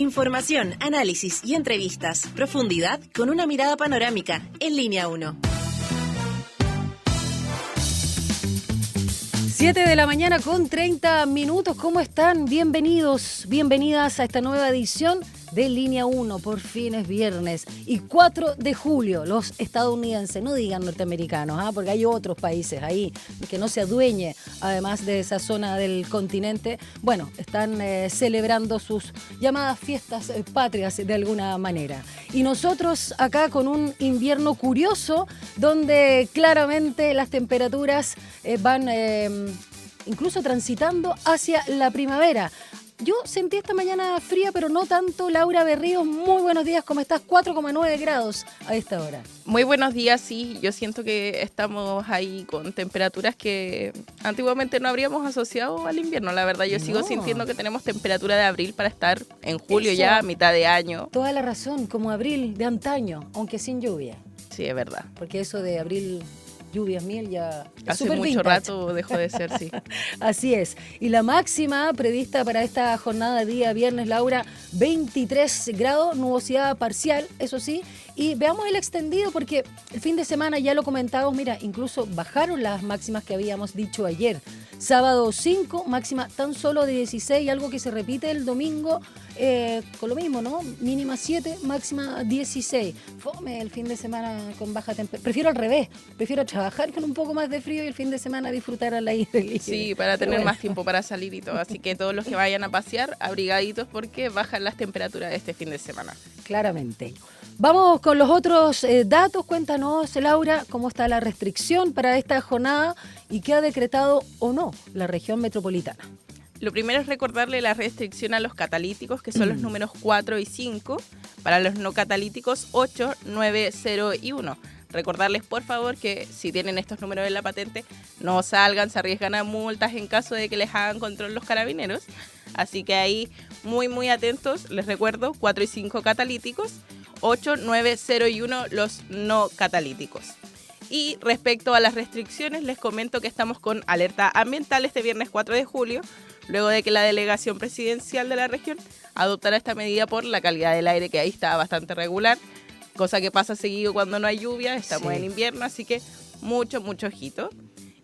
Información, análisis y entrevistas. Profundidad con una mirada panorámica. En Línea 1. 7 de la mañana con 30 minutos. ¿Cómo están? Bienvenidos, bienvenidas a esta nueva edición de Línea 1. Por fin es viernes y 4 de julio. Los estadounidenses, no digan norteamericanos, porque hay otros países ahí que no se adueñe, además de esa zona del continente. Bueno, están celebrando sus llamadas fiestas patrias de alguna manera. Y nosotros acá con un invierno curioso, donde claramente las temperaturas van incluso transitando hacia la primavera. Yo sentí esta mañana fría, pero no tanto. Laura Berríos, muy buenos días, ¿cómo estás? 4,9 grados a esta hora. Muy buenos días, sí. Yo siento que estamos ahí con temperaturas que antiguamente no habríamos asociado al invierno. La verdad, yo sigo sintiendo que tenemos temperatura de abril para estar en julio. Eso, ya, a mitad de año. Toda la razón, como abril de antaño, aunque sin lluvia. Sí, es verdad. Porque eso de abril... lluvias, miel, ya hace mucho vintage. Rato dejó de ser, sí. Así es. Y la máxima prevista para esta jornada día viernes, Laura, 23 grados, nubosidad parcial, eso sí. Y veamos el extendido porque el fin de semana ya lo comentábamos, mira, incluso bajaron las máximas que habíamos dicho ayer. Sábado 5, máxima tan solo de 16, algo que se repite el domingo con lo mismo, ¿no? Mínima 7, máxima 16. Fome el fin de semana con baja temperatura. Prefiero al revés, prefiero trabajar con un poco más de frío y el fin de semana disfrutar al aire libre. Sí, para tener más tiempo para salir y todo. Así que todos los que vayan a pasear, abrigaditos porque bajan las temperaturas este fin de semana. Claramente. Vamos con los otros datos. Cuéntanos, Laura, cómo está la restricción para esta jornada y qué ha decretado o no la región metropolitana. Lo primero es recordarle la restricción a los catalíticos, que son los números 4 y 5. Para los no catalíticos, 8, 9, 0 y 1. Recordarles, por favor, que si tienen estos números en la patente, no salgan, se arriesgan a multas en caso de que les hagan control los carabineros. Así que ahí, muy, muy atentos. Les recuerdo, 4 y 5 catalíticos, 8, 9, 0 y 1 los no catalíticos. Y respecto a las restricciones, les comento que estamos con alerta ambiental este viernes 4 de julio, luego de que la delegación presidencial de la región adoptara esta medida por la calidad del aire, que ahí está bastante regular, cosa que pasa seguido cuando no hay lluvia, estamos en invierno, así que mucho, mucho ojito.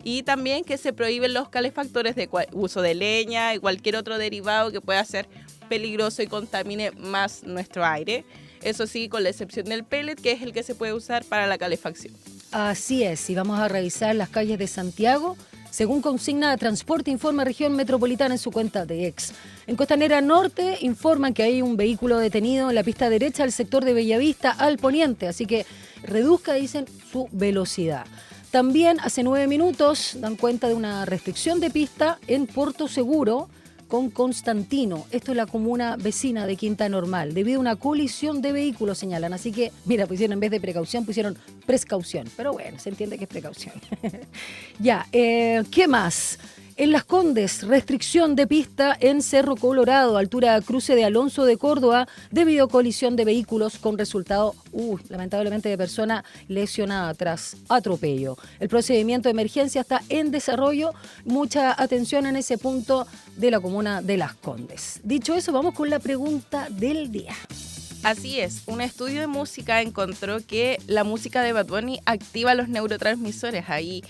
Y también que se prohíben los calefactores de uso de leña y cualquier otro derivado que pueda ser peligroso y contamine más nuestro aire. Eso sí, con la excepción del pellet, que es el que se puede usar para la calefacción. Así es, y vamos a revisar las calles de Santiago. Según consigna de Transporte, informa Región Metropolitana en su cuenta de X. En Costanera Norte informan que hay un vehículo detenido en la pista derecha del sector de Bellavista al poniente, así que reduzca, dicen, su velocidad. También hace 9 minutos dan cuenta de una restricción de pista en Puerto Seguro con Constantino. Esto es la comuna vecina de Quinta Normal, debido a una colisión de vehículos, señalan. Así que, mira, pusieron en vez de precaución, pusieron prescaución. Pero bueno, se entiende que es precaución. Ya, ¿qué más? En Las Condes, restricción de pista en Cerro Colorado, altura cruce de Alonso de Córdoba, debido a colisión de vehículos con resultado, lamentablemente, de persona lesionada tras atropello. El procedimiento de emergencia está en desarrollo. Mucha atención en ese punto de la comuna de Las Condes. Dicho eso, vamos con la pregunta del día. Así es, un estudio de música encontró que la música de Bad Bunny activa los neurotransmisores, ahí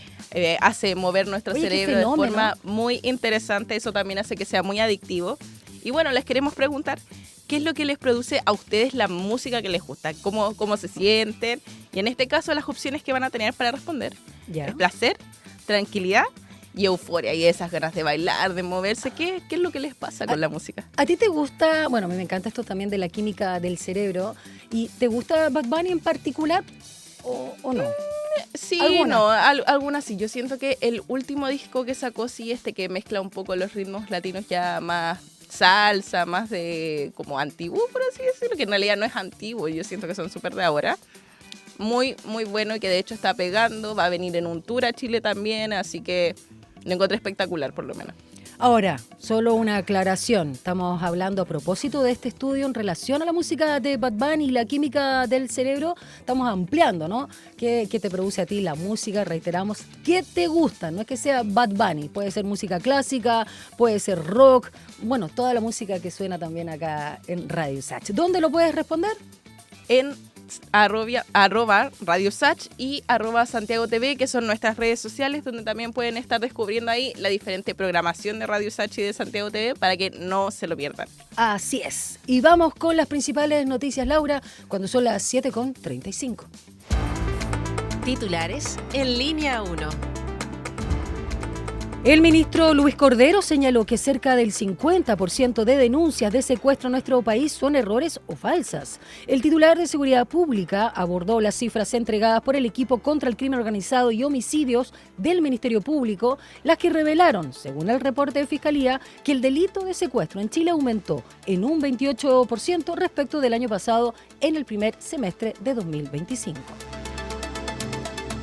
hace mover nuestro cerebro de forma muy interesante, eso también hace que sea muy adictivo. Y bueno, les queremos preguntar, ¿qué es lo que les produce a ustedes la música que les gusta? ¿Cómo se sienten? Y en este caso las opciones que van a tener para responder es placer, tranquilidad y euforia, y esas ganas de bailar, de moverse. ¿Qué es lo que les pasa con la música? ¿A ti te gusta? Bueno, a mí me encanta esto también de la química del cerebro. ¿Y te gusta Bad Bunny en particular o no? Sí, ¿Alguna? Algunas sí. Yo siento que el último disco que sacó, sí, que mezcla un poco los ritmos latinos ya más salsa, más de como antiguo, por así decirlo, que en realidad no es antiguo, yo siento que son súper de ahora. Muy, muy bueno, y que de hecho está pegando, va a venir en un tour a Chile también, así que lo encontré espectacular, por lo menos. Ahora, solo una aclaración. Estamos hablando a propósito de este estudio en relación a la música de Bad Bunny y la química del cerebro. Estamos ampliando, ¿no? ¿Qué te produce a ti la música? Reiteramos, ¿qué te gusta? No es que sea Bad Bunny. Puede ser música clásica, puede ser rock. Bueno, toda la música que suena también acá en Radio Sach. ¿Dónde lo puedes responder? En arroba Radio Sach y arroba Santiago TV, que son nuestras redes sociales, donde también pueden estar descubriendo ahí la diferente programación de Radio Sach y de Santiago TV para que no se lo pierdan. Así es. Y vamos con las principales noticias, Laura, cuando son las 7:35. Titulares en línea 1. El ministro Luis Cordero señaló que cerca del 50% de denuncias de secuestro en nuestro país son errores o falsas. El titular de Seguridad Pública abordó las cifras entregadas por el equipo contra el crimen organizado y homicidios del Ministerio Público, las que revelaron, según el reporte de Fiscalía, que el delito de secuestro en Chile aumentó en un 28% respecto del año pasado en el primer semestre de 2025.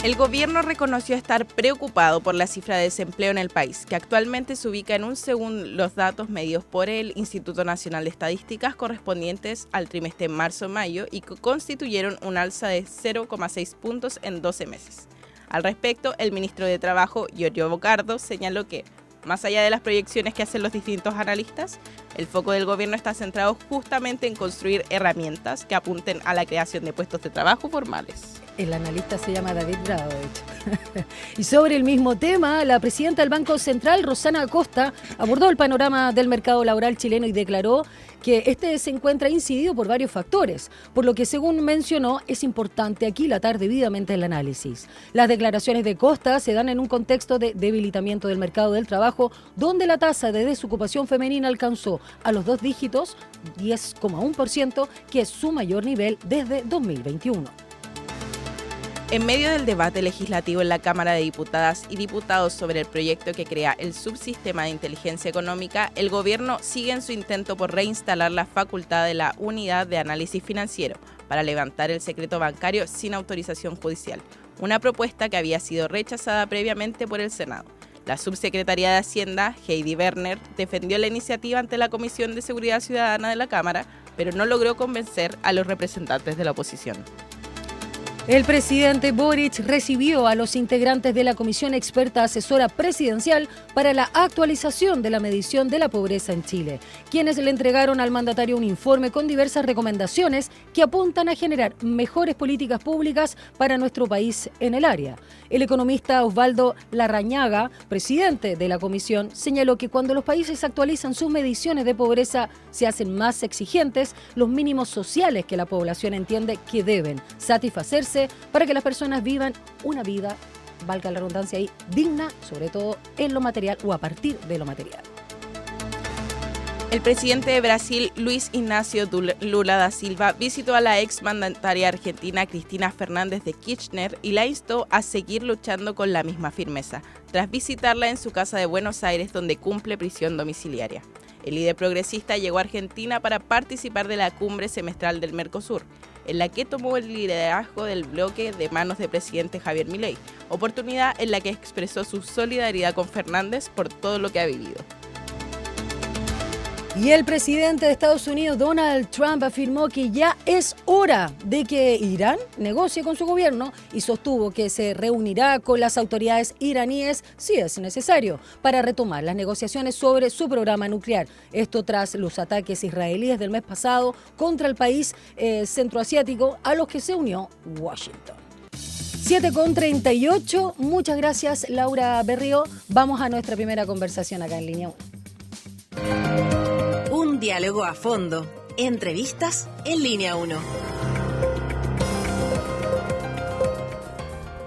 El gobierno reconoció estar preocupado por la cifra de desempleo en el país, que actualmente se ubica en un, según los datos medidos por el Instituto Nacional de Estadísticas correspondientes al trimestre marzo-mayo y que constituyeron un alza de 0,6 puntos en 12 meses. Al respecto, el ministro de Trabajo, Giorgio Bocardo, señaló que, más allá de las proyecciones que hacen los distintos analistas, el foco del gobierno está centrado justamente en construir herramientas que apunten a la creación de puestos de trabajo formales. El analista se llama David Bravo, de hecho. Y sobre el mismo tema, la presidenta del Banco Central, Rosana Acosta, abordó el panorama del mercado laboral chileno y declaró que este se encuentra incidido por varios factores, por lo que, según mencionó, es importante aquilatar debidamente el análisis. Las declaraciones de Costa se dan en un contexto de debilitamiento del mercado del trabajo, donde la tasa de desocupación femenina alcanzó a los 2 dígitos, 10,1%, que es su mayor nivel desde 2021. En medio del debate legislativo en la Cámara de Diputadas y Diputados sobre el proyecto que crea el subsistema de inteligencia económica, el gobierno sigue en su intento por reinstalar la facultad de la Unidad de Análisis Financiero para levantar el secreto bancario sin autorización judicial, una propuesta que había sido rechazada previamente por el Senado. La subsecretaria de Hacienda, Heidi Werner, defendió la iniciativa ante la Comisión de Seguridad Ciudadana de la Cámara, pero no logró convencer a los representantes de la oposición. El presidente Boric recibió a los integrantes de la Comisión Experta Asesora Presidencial para la actualización de la medición de la pobreza en Chile, quienes le entregaron al mandatario un informe con diversas recomendaciones que apuntan a generar mejores políticas públicas para nuestro país en el área. El economista Osvaldo Larrañaga, presidente de la comisión, señaló que cuando los países actualizan sus mediciones de pobreza se hacen más exigentes los mínimos sociales que la población entiende que deben satisfacerse para que las personas vivan una vida, valga la redundancia ahí, digna, sobre todo en lo material o a partir de lo material. El presidente de Brasil, Luis Ignacio Lula da Silva, visitó a la exmandataria argentina Cristina Fernández de Kirchner y la instó a seguir luchando con la misma firmeza, tras visitarla en su casa de Buenos Aires, donde cumple prisión domiciliaria. El líder progresista llegó a Argentina para participar de la cumbre semestral del Mercosur, en la que tomó el liderazgo del bloque de manos del presidente Javier Milei, oportunidad en la que expresó su solidaridad con Fernández por todo lo que ha vivido. Y el presidente de Estados Unidos, Donald Trump, afirmó que ya es hora de que Irán negocie con su gobierno y sostuvo que se reunirá con las autoridades iraníes, si es necesario, para retomar las negociaciones sobre su programa nuclear. Esto tras los ataques israelíes del mes pasado contra el país centroasiático a los que se unió Washington. 7:38, muchas gracias Laura Berrío. Vamos a nuestra primera conversación acá en Línea 1. Un diálogo a fondo. Entrevistas en Línea 1.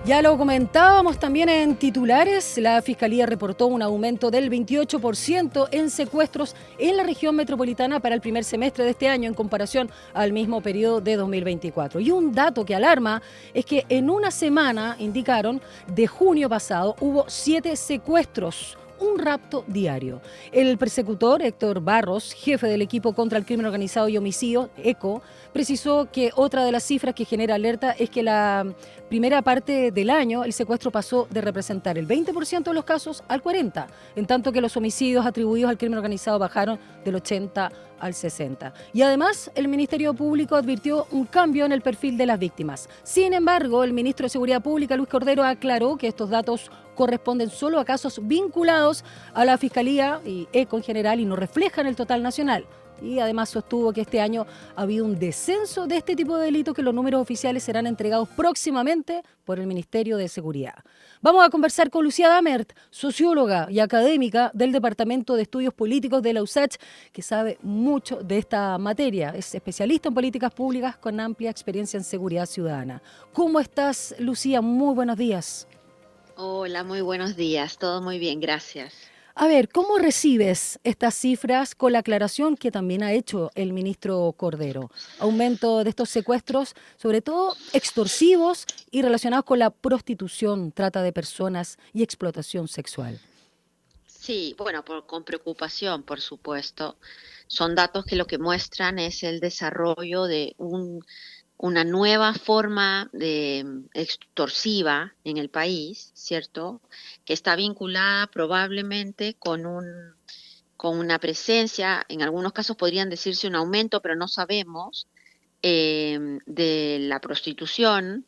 Ya lo comentábamos también en titulares, la Fiscalía reportó un aumento del 28% en secuestros en la región metropolitana para el primer semestre de este año en comparación al mismo periodo de 2024. Y un dato que alarma es que en una semana, indicaron, de junio pasado hubo 7 secuestros, un rapto diario. El persecutor, Héctor Barros, jefe del equipo contra el crimen organizado y homicidio, ECO, precisó que otra de las cifras que genera alerta es que la primera parte del año el secuestro pasó de representar el 20% de los casos al 40%, en tanto que los homicidios atribuidos al crimen organizado bajaron del 80 al 60. Y además, el Ministerio Público advirtió un cambio en el perfil de las víctimas. Sin embargo, el ministro de Seguridad Pública, Luis Cordero, aclaró que estos datos corresponden solo a casos vinculados a la Fiscalía y ECO en general y no reflejan el total nacional. Y además sostuvo que este año ha habido un descenso de este tipo de delitos, que los números oficiales serán entregados próximamente por el Ministerio de Seguridad. Vamos a conversar con Lucía Damert, socióloga y académica del Departamento de Estudios Políticos de la USACH, que sabe mucho de esta materia. Es especialista en políticas públicas con amplia experiencia en seguridad ciudadana. ¿Cómo estás, Lucía? Muy buenos días. Hola, muy buenos días. Todo muy bien, gracias. A ver, ¿cómo recibes estas cifras con la aclaración que también ha hecho el ministro Cordero? Aumento de estos secuestros, sobre todo extorsivos y relacionados con la prostitución, trata de personas y explotación sexual. Sí, bueno, con preocupación, por supuesto. Son datos que lo que muestran es el desarrollo de una nueva forma de extorsiva en el país, ¿cierto? Que está vinculada probablemente con una presencia, en algunos casos podrían decirse un aumento, pero no sabemos, de la prostitución,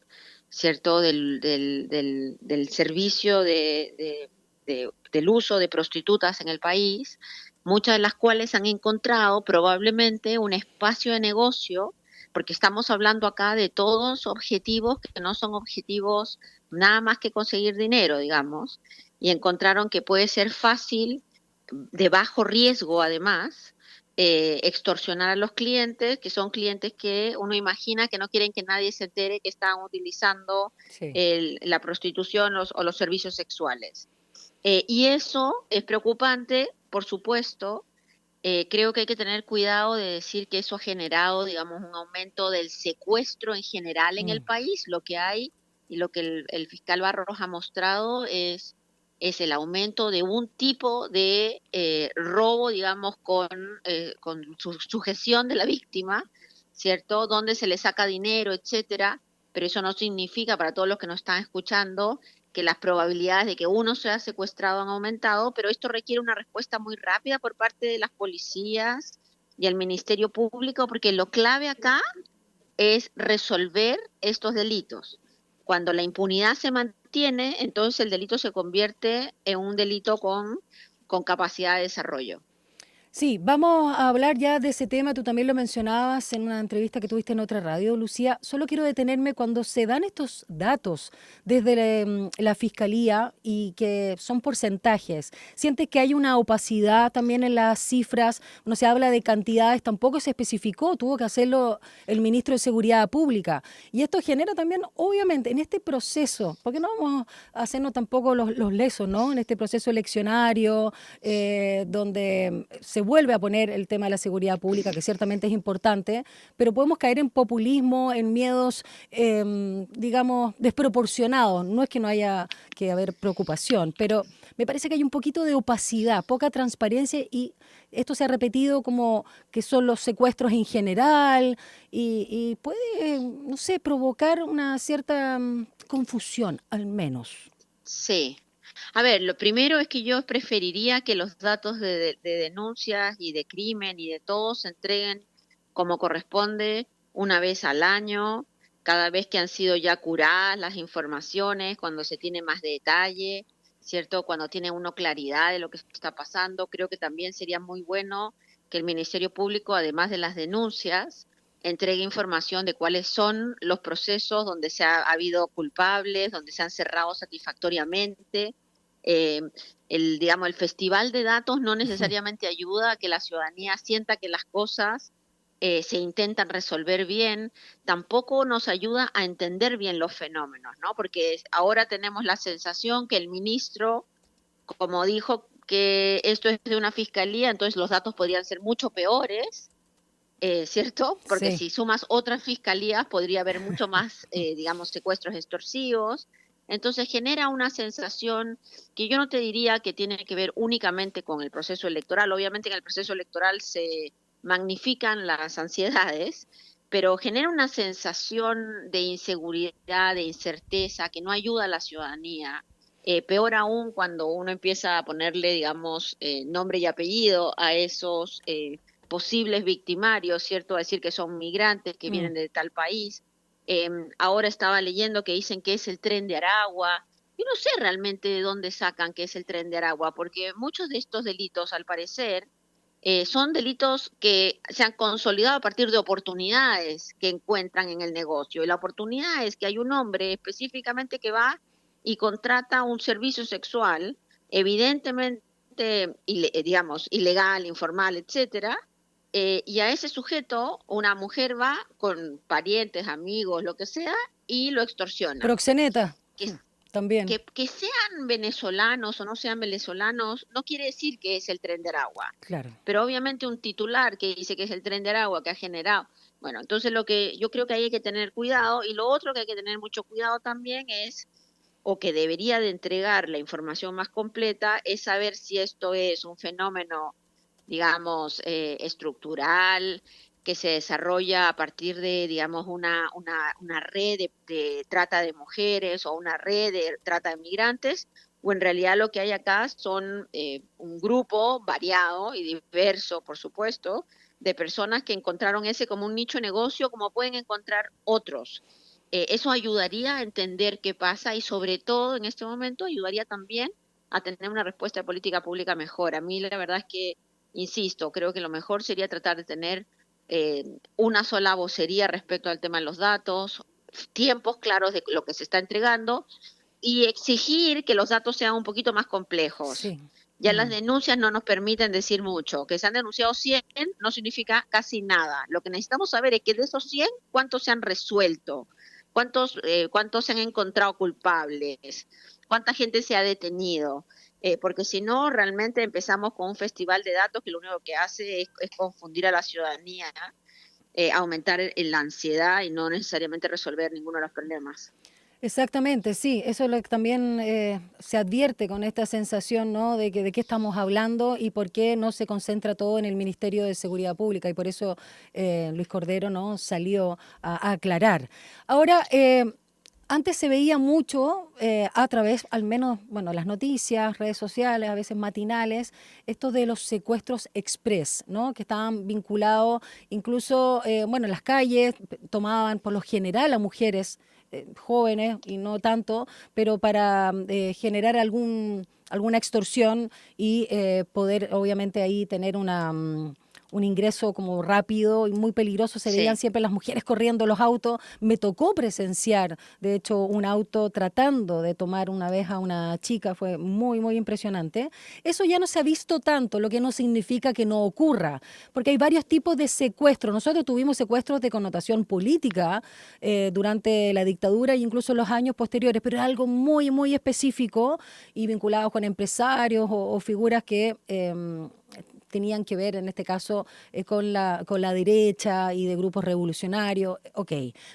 ¿cierto? Del servicio del uso de prostitutas en el país, muchas de las cuales han encontrado probablemente un espacio de negocio, porque estamos hablando acá de todos objetivos que no son objetivos nada más que conseguir dinero, digamos, y encontraron que puede ser fácil, de bajo riesgo además, extorsionar a los clientes, que son clientes que uno imagina que no quieren que nadie se entere que están utilizando la prostitución o los servicios sexuales. Y eso es preocupante, por supuesto. Creo que hay que tener cuidado de decir que eso ha generado, digamos, un aumento del secuestro en general en el país. Lo que hay y lo que el fiscal Barros ha mostrado es el aumento de un tipo de robo, digamos, con sujeción de la víctima, ¿cierto? Donde se le saca dinero, etcétera. Pero eso no significa, para todos los que nos están escuchando, que las probabilidades de que uno sea secuestrado han aumentado, pero esto requiere una respuesta muy rápida por parte de las policías y el Ministerio Público, porque lo clave acá es resolver estos delitos. Cuando la impunidad se mantiene, entonces el delito se convierte en un delito con capacidad de desarrollo. Sí, vamos a hablar ya de ese tema. Tú también lo mencionabas en una entrevista que tuviste en otra radio, Lucía. Solo quiero detenerme cuando se dan estos datos desde la Fiscalía y que son porcentajes. ¿Sientes que hay una opacidad también en las cifras? No se habla de cantidades, tampoco se especificó, tuvo que hacerlo el ministro de Seguridad Pública. Y esto genera también, obviamente, en este proceso, porque no vamos a hacernos tampoco los lesos, ¿no? En este proceso eleccionario, donde se vuelve a poner el tema de la seguridad pública, que ciertamente es importante, pero podemos caer en populismo, en miedos, digamos, desproporcionados. No es que no haya que haber preocupación, pero me parece que hay un poquito de opacidad, poca transparencia, y esto se ha repetido como que son los secuestros en general y puede, no sé, provocar una cierta confusión, al menos. Sí. A ver, lo primero es que yo preferiría que los datos de denuncias y de crimen y de todo se entreguen como corresponde una vez al año, cada vez que han sido ya curadas las informaciones, cuando se tiene más detalle, ¿cierto? Cuando tiene uno claridad de lo que está pasando. Creo que también sería muy bueno que el Ministerio Público, además de las denuncias, entregue información de cuáles son los procesos donde ha habido culpables, donde se han cerrado satisfactoriamente. Digamos, el festival de datos no necesariamente ayuda a que la ciudadanía sienta que las cosas se intentan resolver bien, tampoco nos ayuda a entender bien los fenómenos, ¿no? Porque ahora tenemos la sensación que el ministro, como dijo que esto es de una fiscalía, entonces los datos podrían ser mucho peores, ¿cierto? Porque si sumas otras fiscalías podría haber mucho más, digamos, secuestros extorsivos. Entonces genera una sensación que yo no te diría que tiene que ver únicamente con el proceso electoral. Obviamente en el proceso electoral se magnifican las ansiedades, pero genera una sensación de inseguridad, de incerteza, que no ayuda a la ciudadanía. Peor aún cuando uno empieza a ponerle, digamos, nombre y apellido a esos posibles victimarios, ¿cierto? A decir que son migrantes que Mm. vienen de tal país. Ahora estaba leyendo que dicen que es el Tren de Aragua. Yo no sé realmente de dónde sacan que es el Tren de Aragua, porque muchos de estos delitos, al parecer, son delitos que se han consolidado a partir de oportunidades que encuentran en el negocio. Y la oportunidad es que hay un hombre específicamente que va y contrata un servicio sexual, evidentemente, digamos, ilegal, informal, etcétera, y a ese sujeto una mujer va con parientes, amigos, lo que sea, y lo extorsiona. Proxeneta, Que también. que sean venezolanos o no sean venezolanos no quiere decir que es el Tren de Aragua, Claro. pero obviamente un titular que dice que es el Tren de Aragua que ha generado, bueno, entonces lo que yo creo que ahí hay que tener cuidado, y lo otro que hay que tener mucho cuidado también es, o que debería de entregar la información más completa, es saber si esto es un fenómeno, digamos, estructural, que se desarrolla a partir de, digamos, una red de trata de mujeres o una red de trata de migrantes, o en realidad lo que hay acá son un grupo variado y diverso, por supuesto, de personas que encontraron ese como un nicho de negocio, como pueden encontrar otros. Eso ayudaría a entender qué pasa y sobre todo en este momento ayudaría también a tener una respuesta de política pública mejor. A mí la verdad es que, insisto, creo que lo mejor sería tratar de tener eh, una sola vocería respecto al tema de los datos, tiempos claros de lo que se está entregando y exigir que los datos sean un poquito más complejos. Sí. Ya las denuncias no nos permiten decir mucho. Que se han denunciado 100 no significa casi nada. Lo que necesitamos saber es que de esos 100, ¿cuántos se han resuelto? ¿Cuántos se han encontrado culpables? ¿Cuánta gente se ha detenido? Porque si no, realmente empezamos con un festival de datos que lo único que hace es confundir a la ciudadanía, aumentar la ansiedad y no necesariamente resolver ninguno de los problemas. Exactamente, sí, eso es lo que también se advierte con esta sensación, ¿no? De qué estamos hablando y por qué no se concentra todo en el Ministerio de Seguridad Pública y por eso Luis Cordero, ¿no? Salió a aclarar. Ahora, antes se veía mucho a través, al menos, bueno, las noticias, redes sociales, a veces matinales, esto de los secuestros express, ¿no? Que estaban vinculados incluso, bueno, en las calles, tomaban por lo general a mujeres jóvenes y no tanto, pero para generar alguna extorsión y poder obviamente ahí tener un ingreso como rápido y muy peligroso. Se veían Sí. siempre las mujeres corriendo los autos. Me tocó presenciar, de hecho, un auto tratando de tomar una vez a una chica. Fue muy, muy impresionante. Eso ya no se ha visto tanto, lo que no significa que no ocurra, porque hay varios tipos de secuestros. Nosotros tuvimos secuestros de connotación política durante la dictadura e incluso los años posteriores, pero era algo muy, muy específico y vinculado con empresarios o figuras que tenían que ver, en este caso, con la derecha y de grupos revolucionarios. Ok,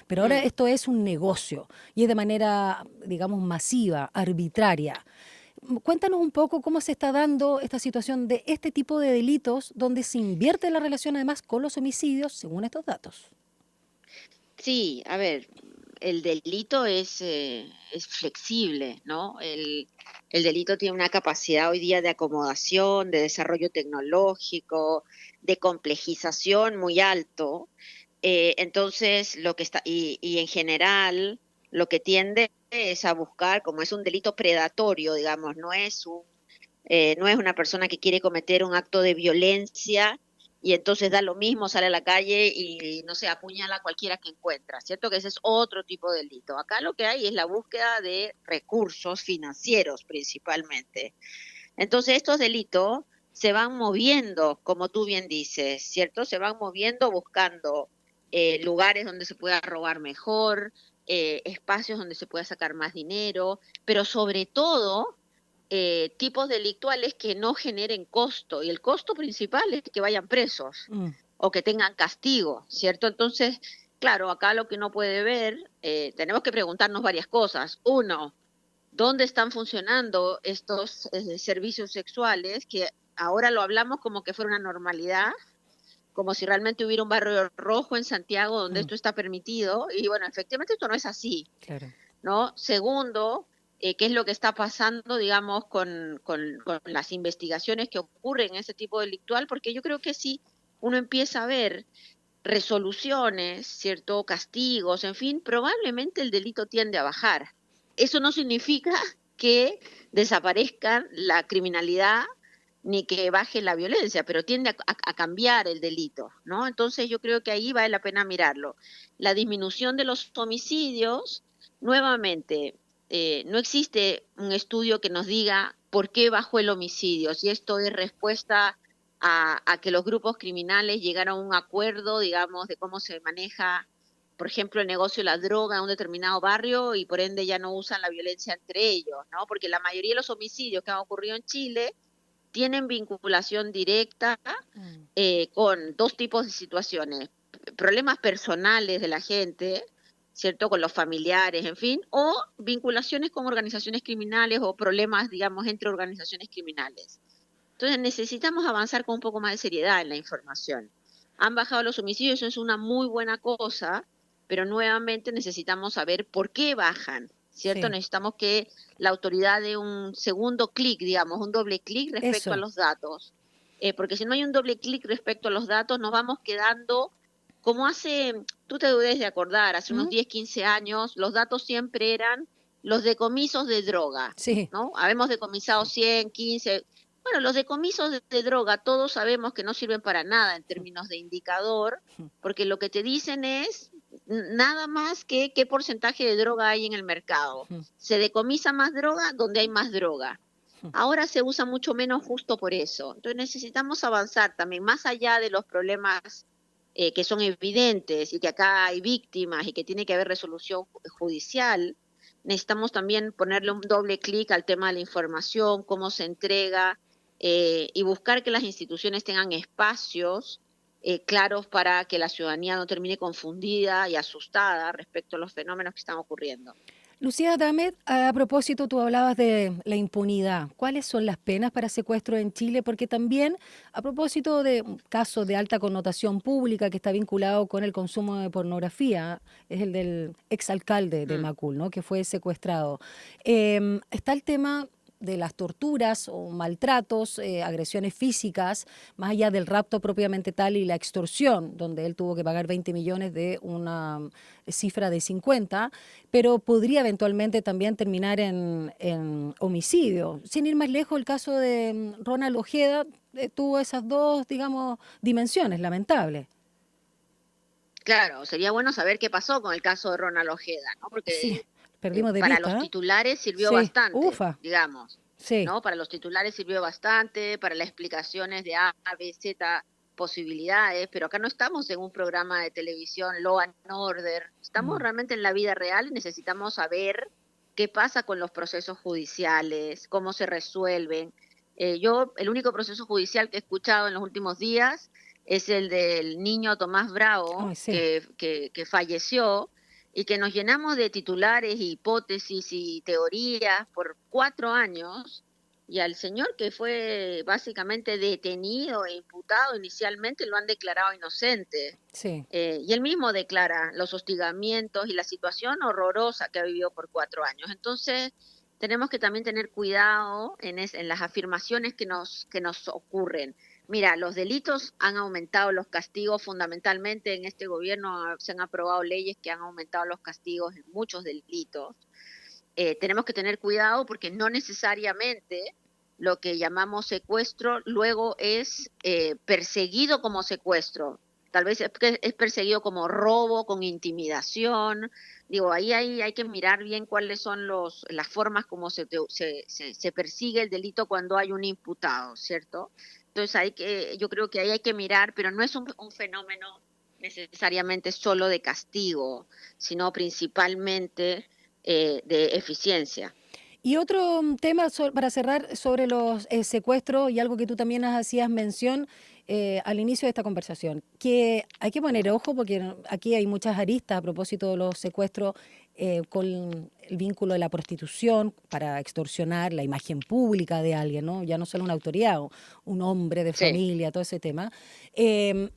pero ahora Mm. esto es un negocio y es de manera, digamos, masiva, arbitraria. Cuéntanos un poco cómo se está dando esta situación de este tipo de delitos donde se invierte la relación además con los homicidios, según estos datos. Sí, a ver, el delito es flexible, ¿no? El delito tiene una capacidad hoy día de acomodación, de desarrollo tecnológico, de complejización muy alto. Entonces, lo que está, y en general, lo que tiende es a buscar, como es un delito predatorio, digamos, no es una persona que quiere cometer un acto de violencia y entonces da lo mismo, sale a la calle y no sé, apuñala a cualquiera que encuentra, ¿cierto? Que ese es otro tipo de delito. Acá lo que hay es la búsqueda de recursos financieros principalmente. Entonces estos delitos se van moviendo, como tú bien dices, ¿cierto? Se van moviendo buscando lugares donde se pueda robar mejor, espacios donde se pueda sacar más dinero, pero sobre todo tipos delictuales que no generen costo. Y el costo principal es que vayan presos Mm. o que tengan castigo, ¿cierto? Entonces, claro, acá lo que uno puede ver, tenemos que preguntarnos varias cosas. Uno, dónde están funcionando estos servicios sexuales, que ahora lo hablamos como que fuera una normalidad, como si realmente hubiera un barrio rojo en Santiago donde Mm, esto está permitido, y bueno, efectivamente esto no es así, claro. ¿no? Segundo, qué es lo que está pasando, digamos, con las investigaciones que ocurren en ese tipo delictual, porque yo creo que si uno empieza a ver resoluciones, ¿cierto? Castigos, en fin, probablemente el delito tiende a bajar. Eso no significa que desaparezca la criminalidad ni que baje la violencia, pero tiende a cambiar el delito, ¿no? Entonces yo creo que ahí vale la pena mirarlo. La disminución de los homicidios, nuevamente, no existe un estudio que nos diga por qué bajó el homicidio, si esto es respuesta a que los grupos criminales llegaron a un acuerdo, digamos, de cómo se maneja, por ejemplo, el negocio de la droga en un determinado barrio y por ende ya no usan la violencia entre ellos, ¿no? Porque la mayoría de los homicidios que han ocurrido en Chile tienen vinculación directa Mm, con dos tipos de situaciones, problemas personales de la gente, ¿cierto? Con los familiares, en fin, o vinculaciones con organizaciones criminales o problemas, digamos, entre organizaciones criminales. Entonces necesitamos avanzar con un poco más de seriedad en la información. Han bajado los homicidios, eso es una muy buena cosa, pero nuevamente necesitamos saber por qué bajan, ¿cierto? sí, Necesitamos que la autoridad dé un segundo clic, digamos, un doble clic respecto a eso. los datos. Porque si no hay un doble clic respecto a los datos, nos vamos quedando como hace, tú te debes de acordar, hace unos ¿Mm? 10, 15 años, los datos siempre eran los decomisos de droga, Sí. ¿no? Habemos decomisado 100, 15, bueno, los decomisos de droga todos sabemos que no sirven para nada en términos de indicador, porque lo que te dicen es nada más que qué porcentaje de droga hay en el mercado. Se decomisa más droga donde hay más droga. Ahora se usa mucho menos justo por eso. Entonces necesitamos avanzar también, más allá de los problemas que son evidentes y que acá hay víctimas y que tiene que haber resolución judicial. Necesitamos también ponerle un doble clic al tema de la información, cómo se entrega, y buscar que las instituciones tengan espacios claros para que la ciudadanía no termine confundida y asustada respecto a los fenómenos que están ocurriendo. Lucía Damet, a propósito, tú hablabas de la impunidad. ¿Cuáles son las penas para secuestro en Chile? Porque también, a propósito de un caso de alta connotación pública que está vinculado con el consumo de pornografía, es el del exalcalde de Mm. Macul, ¿no? Que fue secuestrado. Está el tema de las torturas o maltratos, agresiones físicas, más allá del rapto propiamente tal y la extorsión, donde él tuvo que pagar 20 millones de una cifra de 50, pero podría eventualmente también terminar en homicidio. Sin ir más lejos, el caso de Ronald Ojeda tuvo esas dos, digamos, dimensiones lamentables. Claro, sería bueno saber qué pasó con el caso de Ronald Ojeda, ¿no? Sí, Porque perdimos de para los vista, ¿eh? titulares sirvió Sí, bastante, ufa, digamos, sí. ¿no? Para los titulares sirvió bastante, para las explicaciones de A, B, Z posibilidades, pero acá no estamos en un programa de televisión Law and Order, estamos Mm. realmente en la vida real y necesitamos saber qué pasa con los procesos judiciales, cómo se resuelven. Yo, el único proceso judicial que he escuchado en los últimos días es el del niño Tomás Bravo, Ay, sí. que falleció, y que nos llenamos de titulares, hipótesis y teorías por 4 años, y al señor que fue básicamente detenido e imputado inicialmente lo han declarado inocente. Sí. Y él mismo declara los hostigamientos y la situación horrorosa que ha vivido por 4 años. Entonces, tenemos que también tener cuidado en las afirmaciones que nos ocurren. Mira, los delitos han aumentado los castigos fundamentalmente en este gobierno, se han aprobado leyes que han aumentado los castigos en muchos delitos. Tenemos que tener cuidado porque no necesariamente lo que llamamos secuestro luego es perseguido como secuestro. Tal vez es perseguido como robo, con intimidación. Digo, ahí hay que mirar bien cuáles son las formas como se persigue el delito cuando hay un imputado, ¿cierto? Entonces yo creo que ahí hay que mirar, pero no es un fenómeno necesariamente solo de castigo, sino principalmente de eficiencia. Y otro tema para cerrar sobre los secuestros y algo que tú también hacías mención, al inicio de esta conversación, que hay que poner ojo porque aquí hay muchas aristas a propósito de los secuestros con el vínculo de la prostitución para extorsionar la imagen pública de alguien, ¿no? Ya no solo una autoridad, un hombre de familia, todo ese tema. ¿Qué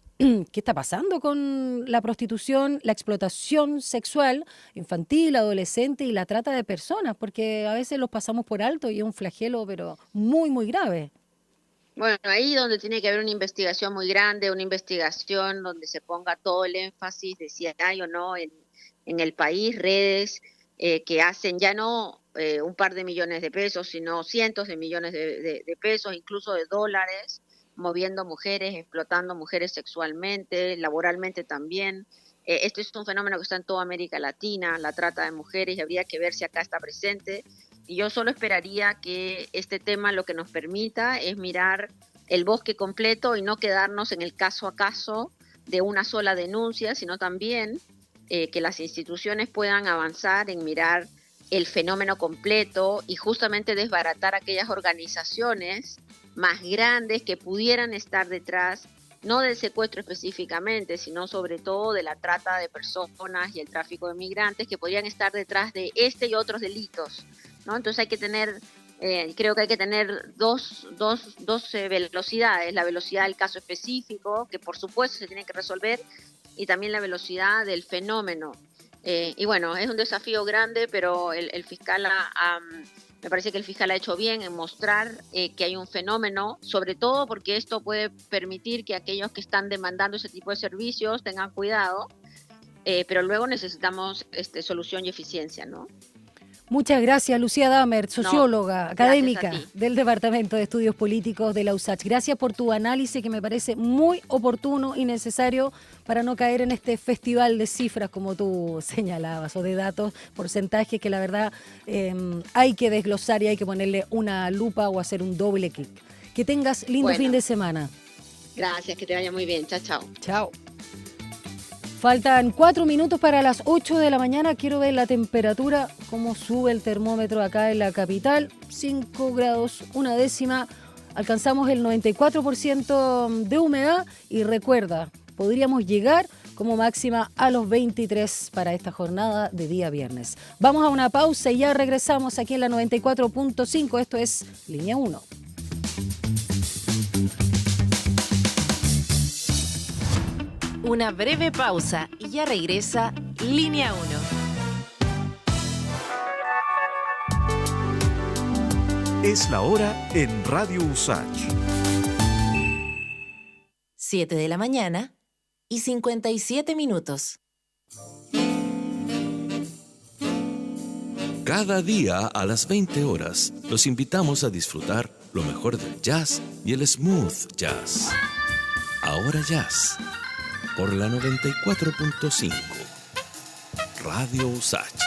está pasando con la prostitución, la explotación sexual infantil, adolescente y la trata de personas? Porque a veces los pasamos por alto y es un flagelo, pero muy, muy grave. Bueno, ahí donde tiene que haber una investigación muy grande, una investigación donde se ponga todo el énfasis de si hay o no en el país redes que hacen ya no un par de millones de pesos, sino cientos de millones de pesos, incluso de dólares, moviendo mujeres, explotando mujeres sexualmente, laboralmente también. Esto es un fenómeno que está en toda América Latina, la trata de mujeres, y habría que ver si acá está presente. Y yo solo esperaría que este tema lo que nos permita es mirar el bosque completo y no quedarnos en el caso a caso de una sola denuncia, sino también que las instituciones puedan avanzar en mirar el fenómeno completo y justamente desbaratar aquellas organizaciones más grandes que pudieran estar detrás, no del secuestro específicamente, sino sobre todo de la trata de personas y el tráfico de migrantes, que podrían estar detrás de este y otros delitos, ¿no? Entonces hay que tener, creo que hay que tener dos velocidades, la velocidad del caso específico, que por supuesto se tiene que resolver, y también la velocidad del fenómeno. Y bueno, es un desafío grande, pero el fiscal me parece que el fiscal ha hecho bien en mostrar que hay un fenómeno, sobre todo porque esto puede permitir que aquellos que están demandando ese tipo de servicios tengan cuidado, pero luego necesitamos solución y eficiencia, ¿no? Muchas gracias, Lucía Dammert, socióloga, académica del Departamento de Estudios Políticos de la USACH. Gracias por tu análisis, que me parece muy oportuno y necesario para no caer en este festival de cifras, como tú señalabas, o de datos, porcentajes que la verdad hay que desglosar y hay que ponerle una lupa o hacer un doble clic. Que tengas lindo fin de semana. Gracias, que te vaya muy bien. Chao, chao. Chao. Faltan 4 minutos para las 8 de la mañana. Quiero ver la temperatura, cómo sube el termómetro acá en la capital. 5 grados, una décima. Alcanzamos el 94% de humedad y recuerda, podríamos llegar como máxima a los 23 para esta jornada de día viernes. Vamos a una pausa y ya regresamos aquí en la 94.5. Esto es Línea 1. Una breve pausa y ya regresa Línea 1. Es la hora en Radio USACH. 7 de la mañana y 57 minutos. Cada día a las 20 horas los invitamos a disfrutar lo mejor del jazz y el smooth jazz. Ahora Jazz, por la 94.5, Radio USACH.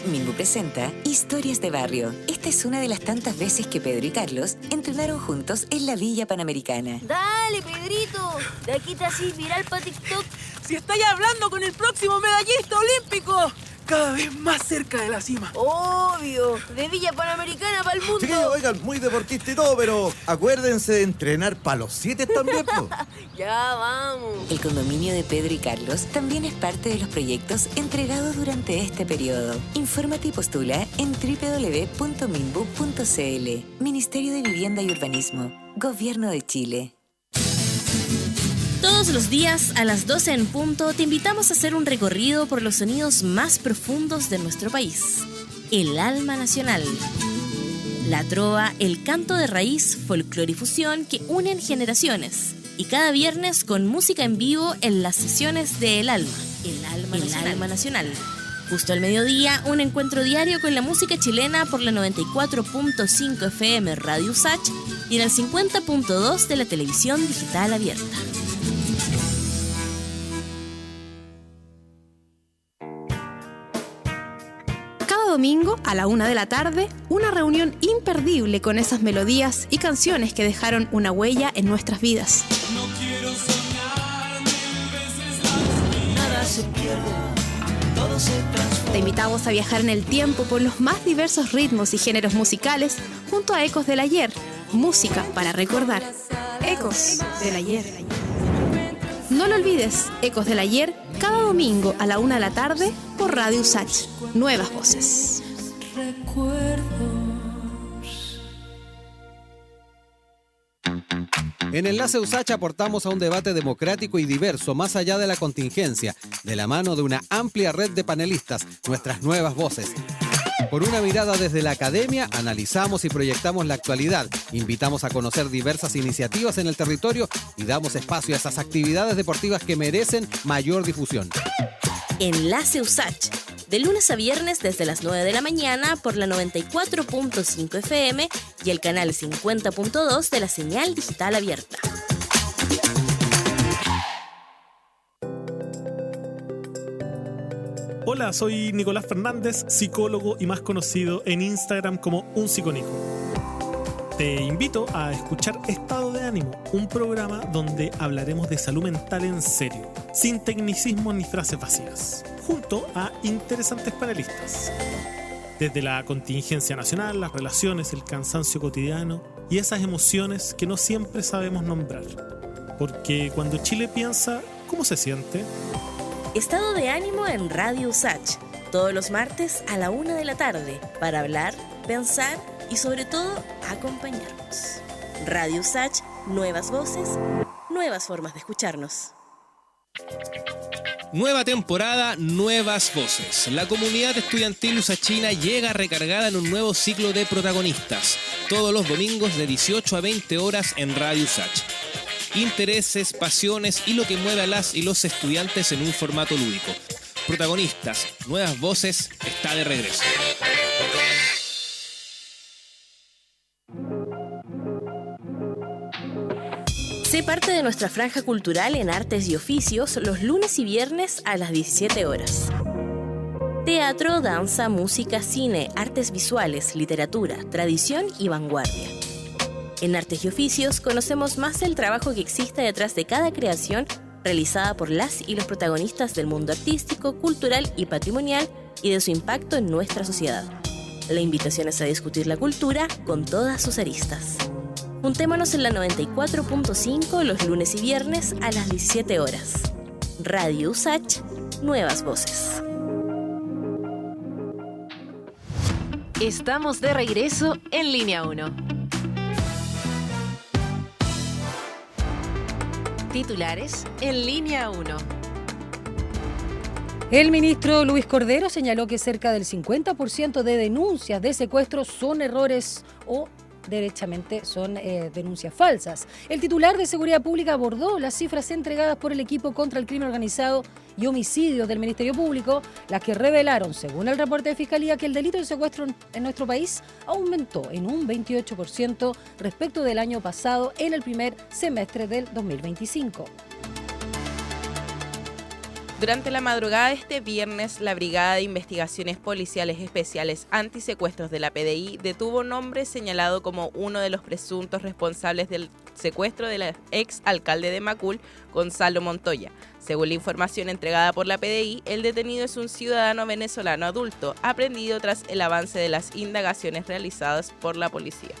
Minbu presenta Historias de Barrio. Esta es una de las tantas veces que Pedro y Carlos entrenaron juntos en la Villa Panamericana. Dale, Pedrito, de aquí te haces viral para TikTok. Si estáis hablando con el próximo medallista olímpico, cada vez más cerca de la cima. Obvio, de Villa Panamericana para el mundo. Sí, oigan, muy deportista y todo, pero acuérdense de entrenar para los 7 también, po. Ya vamos. El condominio de Pedro y Carlos también es parte de los proyectos entregados durante este periodo. Infórmate y postula en www.minbu.cl. Ministerio de Vivienda y Urbanismo. Gobierno de Chile. Todos los días a las 12 en punto te invitamos a hacer un recorrido por los sonidos más profundos de nuestro país. El alma nacional. La trova, el canto de raíz, folclore y fusión que unen generaciones. Y cada viernes con música en vivo en las sesiones de El Alma. El Alma Nacional. Justo al mediodía, un encuentro diario con la música chilena por la 94.5 FM Radio USACH y en el 50.2 de la televisión digital abierta. Domingo a la 1 de la tarde, una reunión imperdible con esas melodías y canciones que dejaron una huella en nuestras vidas. No quiero soñar 1000 veces la nada se pierde, todo se transforma. Te invitamos a viajar en el tiempo por los más diversos ritmos y géneros musicales junto a Ecos del Ayer, música para recordar. Ecos del Ayer. No lo olvides, Ecos del Ayer, cada domingo a la 1 de la tarde por Radio USACH. Nuevas voces. En Enlace USACH aportamos a un debate democrático y diverso más allá de la contingencia, de la mano de una amplia red de panelistas, nuestras nuevas voces. Por una mirada desde la academia, analizamos y proyectamos la actualidad, invitamos a conocer diversas iniciativas en el territorio y damos espacio a esas actividades deportivas que merecen mayor difusión. Enlace USACH, de lunes a viernes desde las 9 de la mañana por la 94.5 FM y el canal 50.2 de la señal digital abierta. Hola, soy Nicolás Fernández, psicólogo y más conocido en Instagram como Un Psiconico. Te invito a escuchar Estado de Ánimo, un programa donde hablaremos de salud mental en serio, sin tecnicismos ni frases vacías, junto a interesantes panelistas. Desde la contingencia nacional, las relaciones, el cansancio cotidiano y esas emociones que no siempre sabemos nombrar. Porque cuando Chile piensa, ¿cómo se siente? Estado de Ánimo en Radio USACH, todos los martes a la 1 de la tarde, para hablar, pensar y sobre todo acompañarnos. Radio USACH, nuevas voces, nuevas formas de escucharnos. Nueva temporada, nuevas voces. La comunidad estudiantil usachina llega recargada en un nuevo ciclo de protagonistas, todos los domingos de 18 a 20 horas en Radio USACH. Intereses, pasiones y lo que mueve a las y los estudiantes en un formato lúdico. Protagonistas, nuevas voces, está de regreso. Sé parte de nuestra franja cultural en Artes y Oficios los lunes y viernes a las 17 horas. Teatro, danza, música, cine, artes visuales, literatura, tradición y vanguardia. En Artes y Oficios conocemos más del trabajo que existe detrás de cada creación realizada por las y los protagonistas del mundo artístico, cultural y patrimonial y de su impacto en nuestra sociedad. La invitación es a discutir la cultura con todas sus aristas. Juntémonos en la 94.5 los lunes y viernes a las 17 horas. Radio USACH, nuevas voces. Estamos de regreso en Línea 1. Titulares en Línea 1. El ministro Luis Cordero señaló que cerca del 50% de denuncias de secuestros son errores o derechamente son denuncias falsas. El titular de Seguridad Pública abordó las cifras entregadas por el equipo contra el crimen organizado y homicidios del Ministerio Público, las que revelaron, según el reporte de Fiscalía, que el delito de secuestro en nuestro país aumentó en un 28% respecto del año pasado en el primer semestre del 2025. Durante la madrugada de este viernes, la Brigada de Investigaciones Policiales Especiales Antisecuestros de la PDI detuvo un hombre señalado como uno de los presuntos responsables del secuestro del ex alcalde de Macul, Gonzalo Montoya. Según la información entregada por la PDI, el detenido es un ciudadano venezolano adulto, aprehendido tras el avance de las indagaciones realizadas por la policía.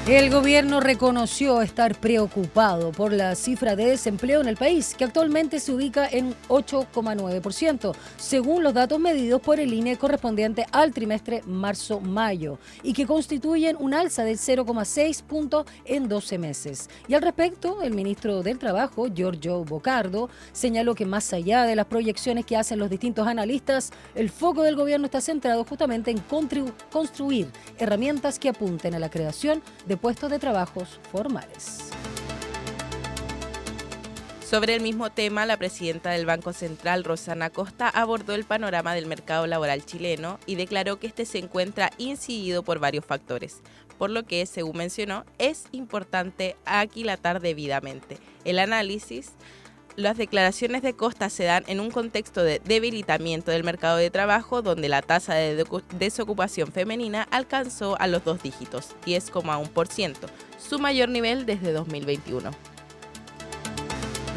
El gobierno reconoció estar preocupado por la cifra de desempleo en el país, que actualmente se ubica en 8,9%, según los datos medidos por el INE correspondiente al trimestre marzo-mayo, y que constituyen un alza del 0,6 puntos en 12 meses. Y al respecto, el ministro del Trabajo, Giorgio Bocardo, señaló que más allá de las proyecciones que hacen los distintos analistas, el foco del gobierno está centrado justamente en construir herramientas que apunten a la creación de puestos de trabajos formales. Sobre el mismo tema, la presidenta del Banco Central, Rosana Costa, abordó el panorama del mercado laboral chileno y declaró que este se encuentra incidido por varios factores, por lo que, según mencionó, es importante aquilatar debidamente el análisis. Las declaraciones de Costa se dan en un contexto de debilitamiento del mercado de trabajo, donde la tasa de desocupación femenina alcanzó a los 2 dígitos, 10,1%, su mayor nivel desde 2021.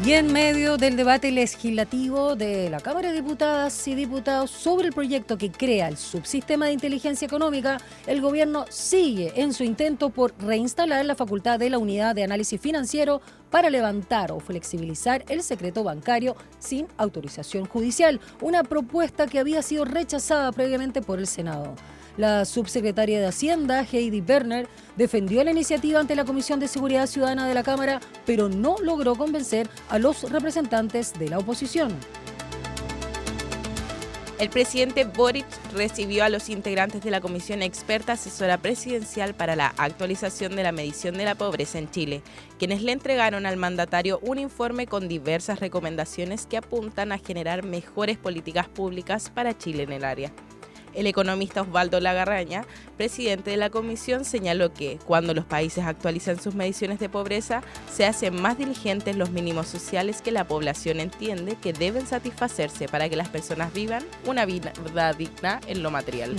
Y en medio del debate legislativo de la Cámara de Diputadas y Diputados sobre el proyecto que crea el subsistema de inteligencia económica, el gobierno sigue en su intento por reinstalar la facultad de la Unidad de Análisis Financiero para levantar o flexibilizar el secreto bancario sin autorización judicial, una propuesta que había sido rechazada previamente por el Senado. La subsecretaria de Hacienda, Heidi Berner, defendió la iniciativa ante la Comisión de Seguridad Ciudadana de la Cámara, pero no logró convencer a los representantes de la oposición. El presidente Boric recibió a los integrantes de la Comisión Experta Asesora Presidencial para la Actualización de la Medición de la Pobreza en Chile, quienes le entregaron al mandatario un informe con diversas recomendaciones que apuntan a generar mejores políticas públicas para Chile en el área. El economista Osvaldo Lagarraña, presidente de la comisión, señaló que cuando los países actualizan sus mediciones de pobreza, se hacen más diligentes los mínimos sociales que la población entiende que deben satisfacerse para que las personas vivan una vida digna en lo material.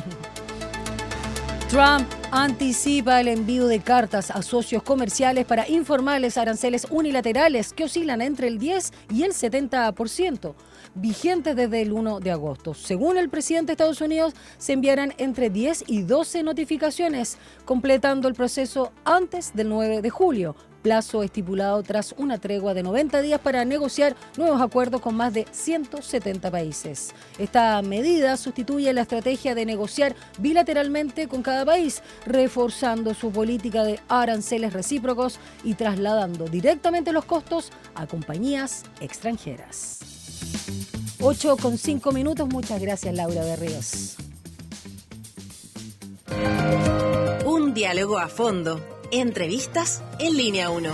Trump anticipa el envío de cartas a socios comerciales para informarles aranceles unilaterales que oscilan entre el 10 y el 70%, vigentes desde el 1 de agosto. Según el presidente de Estados Unidos, se enviarán entre 10 y 12 notificaciones, completando el proceso antes del 9 de julio. Plazo estipulado tras una tregua de 90 días para negociar nuevos acuerdos con más de 170 países. Esta medida sustituye la estrategia de negociar bilateralmente con cada país, reforzando su política de aranceles recíprocos y trasladando directamente los costos a compañías extranjeras. 8:05. Muchas gracias, Laura Berríos. Un diálogo a fondo. Entrevistas en Línea 1.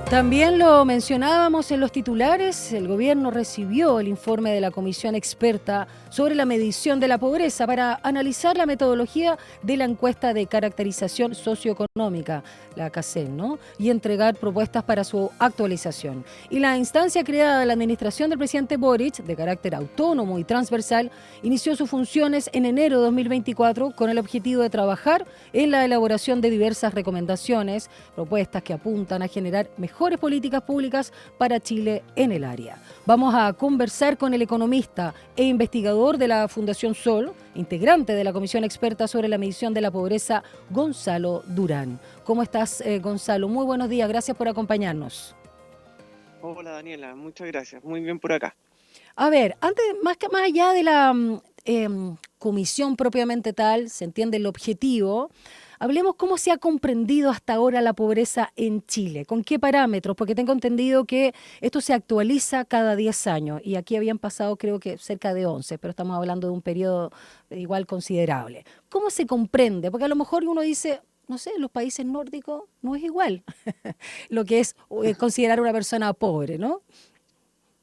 También lo mencionábamos en los titulares, el gobierno recibió el informe de la comisión experta sobre la medición de la pobreza para analizar la metodología de la encuesta de caracterización socioeconómica, la CACEN, ¿no? Y entregar propuestas para su actualización. Y la instancia creada de la administración del presidente Boric, de carácter autónomo y transversal, inició sus funciones en enero de 2024 con el objetivo de trabajar en la elaboración de diversas recomendaciones, propuestas que apuntan a generar mejores políticas públicas para Chile en el área. Vamos a conversar con el economista e investigador de la Fundación Sol, integrante de la Comisión Experta sobre la Medición de la Pobreza, Gonzalo Durán. ¿Cómo estás, Gonzalo? Muy buenos días, gracias por acompañarnos. Hola, Daniela, muchas gracias. Muy bien por acá. A ver, antes, más allá de la comisión propiamente tal, se entiende el objetivo. Hablemos cómo se ha comprendido hasta ahora la pobreza en Chile, con qué parámetros, porque tengo entendido que esto se actualiza cada 10 años y aquí habían pasado creo que cerca de 11, pero estamos hablando de un periodo igual considerable. ¿Cómo se comprende? Porque a lo mejor uno dice, no sé, en los países nórdicos no es igual lo que es considerar una persona pobre, ¿no?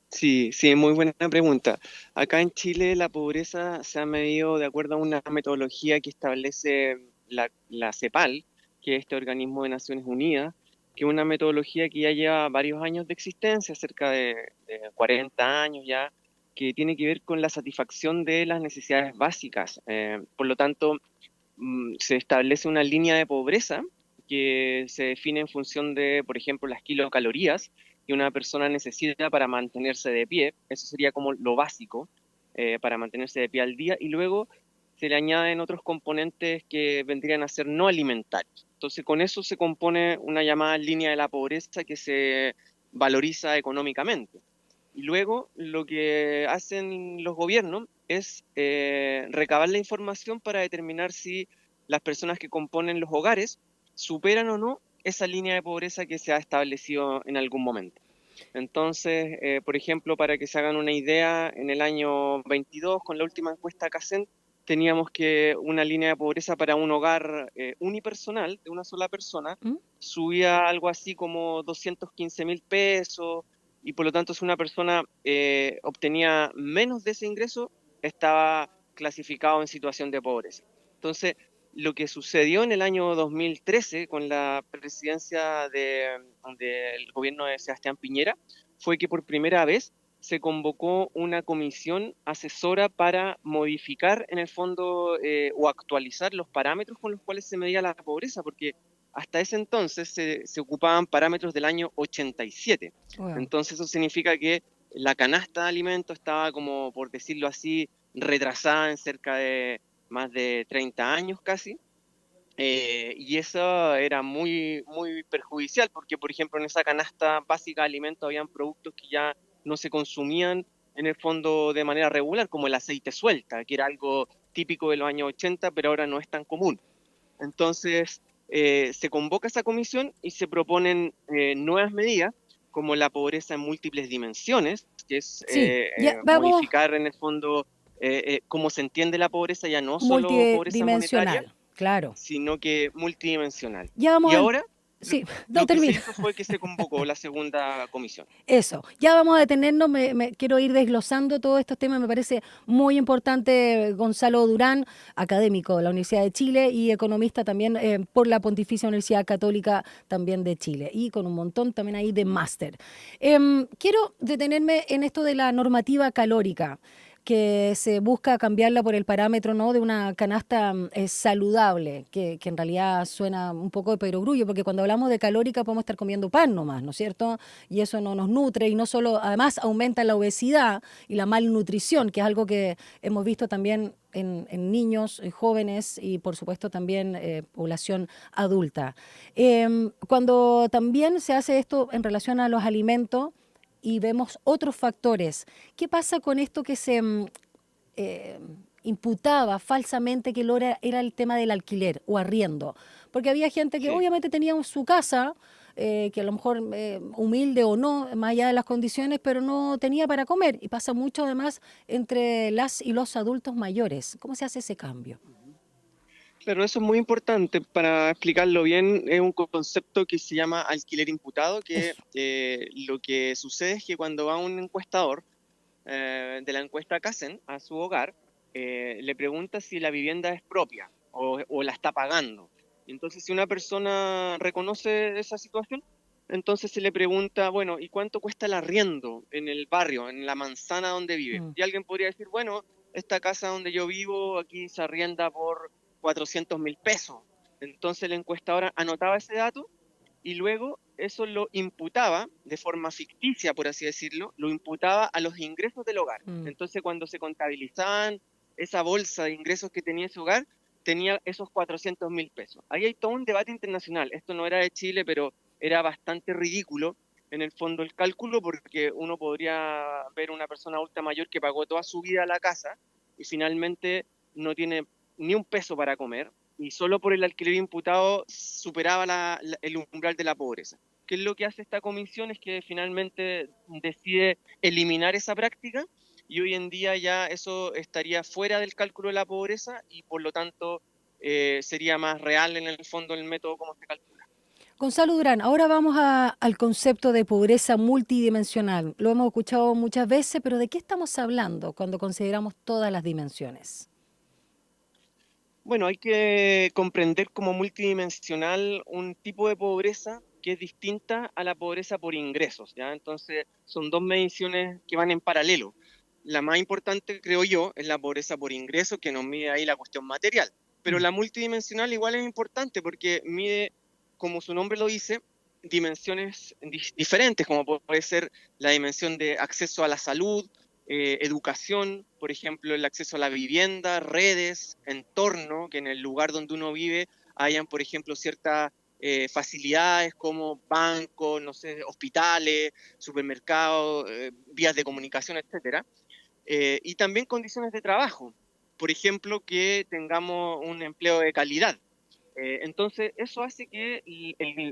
Sí, muy buena pregunta. Acá en Chile la pobreza se ha medido de acuerdo a una metodología que establece la CEPAL, que es este organismo de Naciones Unidas, que es una metodología que ya lleva varios años de existencia, cerca de 40 años ya, que tiene que ver con la satisfacción de las necesidades básicas. Por lo tanto, se establece una línea de pobreza que se define en función de, por ejemplo, las kilocalorías que una persona necesita para mantenerse de pie. Eso sería como lo básico para mantenerse de pie al día, y luego se le añaden otros componentes que vendrían a ser no alimentarios. Entonces, con eso se compone una llamada línea de la pobreza que se valoriza económicamente. Y luego, lo que hacen los gobiernos es recabar la información para determinar si las personas que componen los hogares superan o no esa línea de pobreza que se ha establecido en algún momento. Entonces, por ejemplo, para que se hagan una idea, en el año 22, con la última encuesta CACEN, teníamos que una línea de pobreza para un hogar unipersonal, de una sola persona, subía algo así como 215.000 pesos, y por lo tanto si una persona obtenía menos de ese ingreso, estaba clasificado en situación de pobreza. Entonces, lo que sucedió en el año 2013 con la presidencia del gobierno de Sebastián Piñera fue que por primera vez se convocó una comisión asesora para modificar en el fondo o actualizar los parámetros con los cuales se medía la pobreza, porque hasta ese entonces se ocupaban parámetros del año 87. Wow. Entonces eso significa que la canasta de alimentos estaba, como por decirlo así, retrasada en cerca de más de 30 años casi. Y eso era muy, muy perjudicial porque, por ejemplo, en esa canasta básica de alimentos habían productos que ya no se consumían en el fondo de manera regular, como el aceite suelta, que era algo típico de los años 80, pero ahora no es tan común. Entonces, se convoca esa comisión y se proponen nuevas medidas, como la pobreza en múltiples dimensiones, que es modificar en el fondo cómo se entiende la pobreza, ya no solo pobreza monetaria, claro, sino que multidimensional. Ya vamos y ahora, sí, lo que termina. se hizo fue que se convocó la segunda comisión. Eso, ya vamos a detenernos, quiero ir desglosando todos estos temas, me parece muy importante. Gonzalo Durán, académico de la Universidad de Chile y economista también por la Pontificia Universidad Católica también de Chile, y con un montón también ahí de máster. Quiero detenerme en esto de la normativa calórica, que se busca cambiarla por el parámetro, ¿no?, de una canasta saludable, que en realidad suena un poco de perogrullo, porque cuando hablamos de calórica podemos estar comiendo pan nomás, ¿no es cierto? Y eso no nos nutre, y no solo, además aumenta la obesidad y la malnutrición, que es algo que hemos visto también en niños, en jóvenes y por supuesto también población adulta. Cuando también se hace esto en relación a los alimentos, y vemos otros factores. ¿Qué pasa con esto que se imputaba falsamente que era el tema del alquiler o arriendo? Porque había gente que obviamente tenía su casa, que a lo mejor humilde o no, más allá de las condiciones, pero no tenía para comer. Y pasa mucho además entre las y los adultos mayores. ¿Cómo se hace ese cambio? Pero eso es muy importante. Para explicarlo bien, es un concepto que se llama alquiler imputado, que lo que sucede es que cuando va un encuestador de la encuesta Casen a su hogar, le pregunta si la vivienda es propia o la está pagando. Entonces, si una persona reconoce esa situación, entonces se le pregunta, bueno, ¿y cuánto cuesta el arriendo en el barrio, en la manzana donde vive? Y alguien podría decir, bueno, esta casa donde yo vivo, aquí se arrienda por 400.000 pesos. Entonces la encuestadora anotaba ese dato y luego eso lo imputaba de forma ficticia, por así decirlo, lo imputaba a los ingresos del hogar. Entonces cuando se contabilizaban esa bolsa de ingresos que tenía ese hogar, tenía esos 400.000 pesos. Ahí hay todo un debate internacional. Esto no era de Chile, pero era bastante ridículo en el fondo el cálculo, porque uno podría ver una persona adulta mayor que pagó toda su vida la casa y finalmente no tiene ni un peso para comer, y solo por el alquiler imputado superaba el umbral de la pobreza. ¿Qué es lo que hace esta comisión? Es que finalmente decide eliminar esa práctica, y hoy en día ya eso estaría fuera del cálculo de la pobreza, y por lo tanto sería más real en el fondo el método como se calcula. Gonzalo Durán, ahora vamos al concepto de pobreza multidimensional. Lo hemos escuchado muchas veces, pero ¿de qué estamos hablando cuando consideramos todas las dimensiones? Bueno, hay que comprender como multidimensional un tipo de pobreza que es distinta a la pobreza por ingresos, ¿ya? Entonces, son dos mediciones que van en paralelo. La más importante, creo yo, es la pobreza por ingresos, que nos mide ahí la cuestión material. Pero la multidimensional igual es importante porque mide, como su nombre lo dice, dimensiones diferentes, como puede ser la dimensión de acceso a la salud, educación, por ejemplo, el acceso a la vivienda, redes, entorno, que en el lugar donde uno vive hayan, por ejemplo, ciertas facilidades como bancos, no sé, hospitales, supermercados, vías de comunicación, etcétera. Y también condiciones de trabajo, por ejemplo, que tengamos un empleo de calidad. Entonces, eso hace que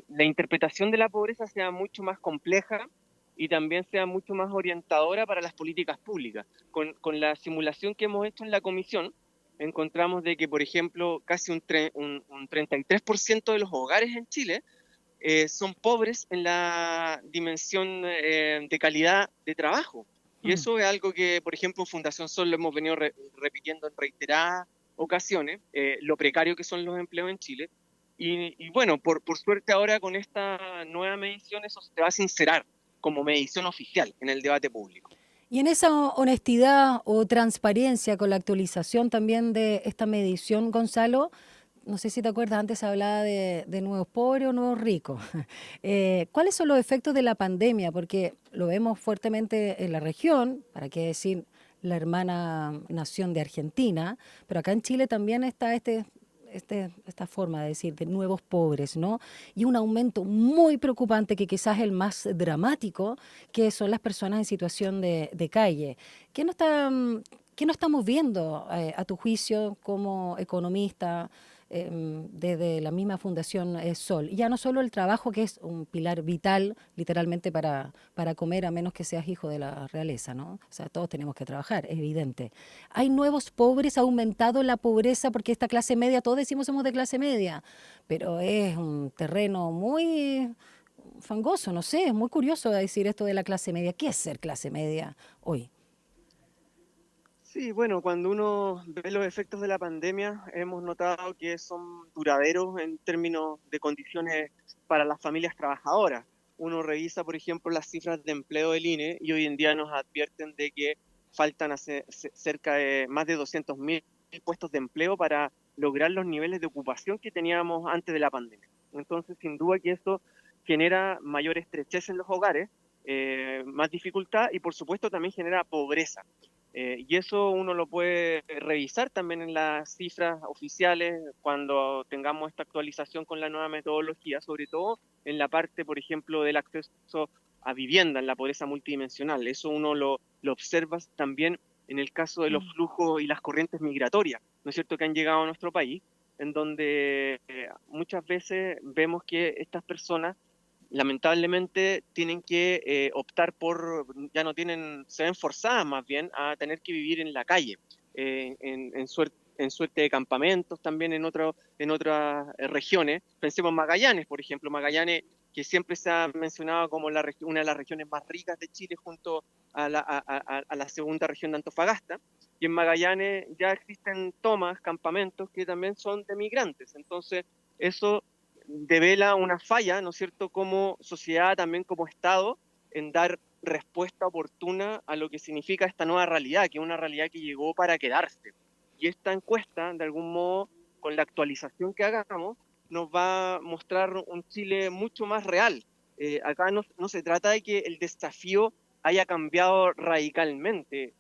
la interpretación de la pobreza sea mucho más compleja y también sea mucho más orientadora para las políticas públicas. Con la simulación que hemos hecho en la comisión, encontramos de que, por ejemplo, casi un 33% de los hogares en Chile son pobres en la dimensión de calidad de trabajo. Y eso es algo que, por ejemplo, en Fundación Sol lo hemos venido repitiendo en reiteradas ocasiones, lo precario que son los empleos en Chile. Y bueno, por suerte ahora con esta nueva medición eso se va a sincerar como medición oficial en el debate público. Y en esa honestidad o transparencia con la actualización también de esta medición, Gonzalo, no sé si te acuerdas, antes se hablaba de nuevos pobres o nuevos ricos. ¿Cuáles son los efectos de la pandemia? Porque lo vemos fuertemente en la región, para qué decir la hermana nación de Argentina, pero acá en Chile también está esta forma de decir de nuevos pobres, ¿no? Y un aumento muy preocupante, que quizás es el más dramático, que son las personas en situación de calle. ¿Qué no está, qué no estamos viendo, a tu juicio, como economista, desde la misma Fundación Sol? Y ya no solo el trabajo, que es un pilar vital, literalmente, para comer, a menos que seas hijo de la realeza, ¿no? O sea, todos tenemos que trabajar, es evidente. Hay nuevos pobres, ha aumentado la pobreza, porque esta clase media, todos decimos somos de clase media, pero es un terreno muy fangoso, no sé, es muy curioso decir esto de la clase media. ¿Qué es ser clase media hoy? Sí, bueno, cuando uno ve los efectos de la pandemia, hemos notado que son duraderos en términos de condiciones para las familias trabajadoras. Uno revisa, por ejemplo, las cifras de empleo del INE y hoy en día nos advierten de que faltan cerca de más de 200.000 puestos de empleo para lograr los niveles de ocupación que teníamos antes de la pandemia. Entonces, sin duda que esto genera mayor estrechez en los hogares, más dificultad y, por supuesto, también genera pobreza. Y eso uno lo puede revisar también en las cifras oficiales cuando tengamos esta actualización con la nueva metodología, sobre todo en la parte, por ejemplo, del acceso a vivienda, en la pobreza multidimensional. Eso uno lo observa también en el caso de los flujos y las corrientes migratorias, ¿no es cierto?, que han llegado a nuestro país, en donde muchas veces vemos que estas personas lamentablemente tienen que optar por, ya no tienen, se ven forzadas más bien a tener que vivir en la calle, en suerte de campamentos, también en otras regiones. Pensemos en Magallanes, por ejemplo, Magallanes, que siempre se ha mencionado como una de las regiones más ricas de Chile junto a la segunda región de Antofagasta, y en Magallanes ya existen tomas, campamentos que también son de migrantes. Entonces, eso devela una falla, ¿no es cierto?, como sociedad, también como Estado, en dar respuesta oportuna a lo que significa esta nueva realidad, que es una realidad que llegó para quedarse. Y esta encuesta, de algún modo, con la actualización que hagamos, nos va a mostrar un Chile mucho más real. Acá no se trata de que el desafío haya cambiado radicalmente,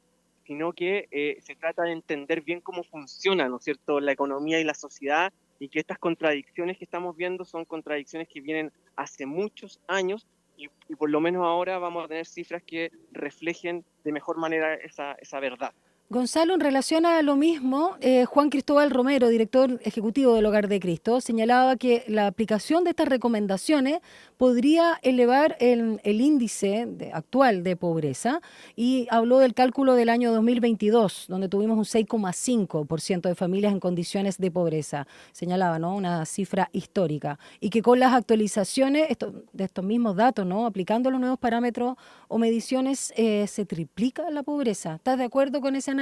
sino que se trata de entender bien cómo funciona, ¿no es cierto?, la economía y la sociedad, y que estas contradicciones que estamos viendo son contradicciones que vienen hace muchos años y por lo menos ahora vamos a tener cifras que reflejen de mejor manera esa verdad. Gonzalo, en relación a lo mismo, Juan Cristóbal Romero, director ejecutivo del Hogar de Cristo, señalaba que la aplicación de estas recomendaciones podría elevar el índice actual de pobreza, y habló del cálculo del año 2022, donde tuvimos un 6,5% de familias en condiciones de pobreza. Señalaba, ¿no?, una cifra histórica, y que con las actualizaciones de estos mismos datos, ¿no?, aplicando los nuevos parámetros o mediciones, se triplica la pobreza. ¿Estás de acuerdo con ese análisis?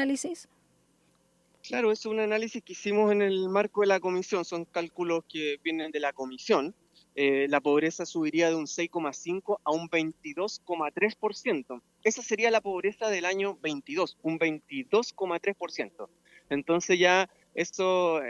Claro, es un análisis que hicimos en el marco de la comisión, son cálculos que vienen de la comisión. La pobreza subiría de un 6,5 a un 22,3%. Esa sería la pobreza del año 22, un 22,3%. Entonces ya eso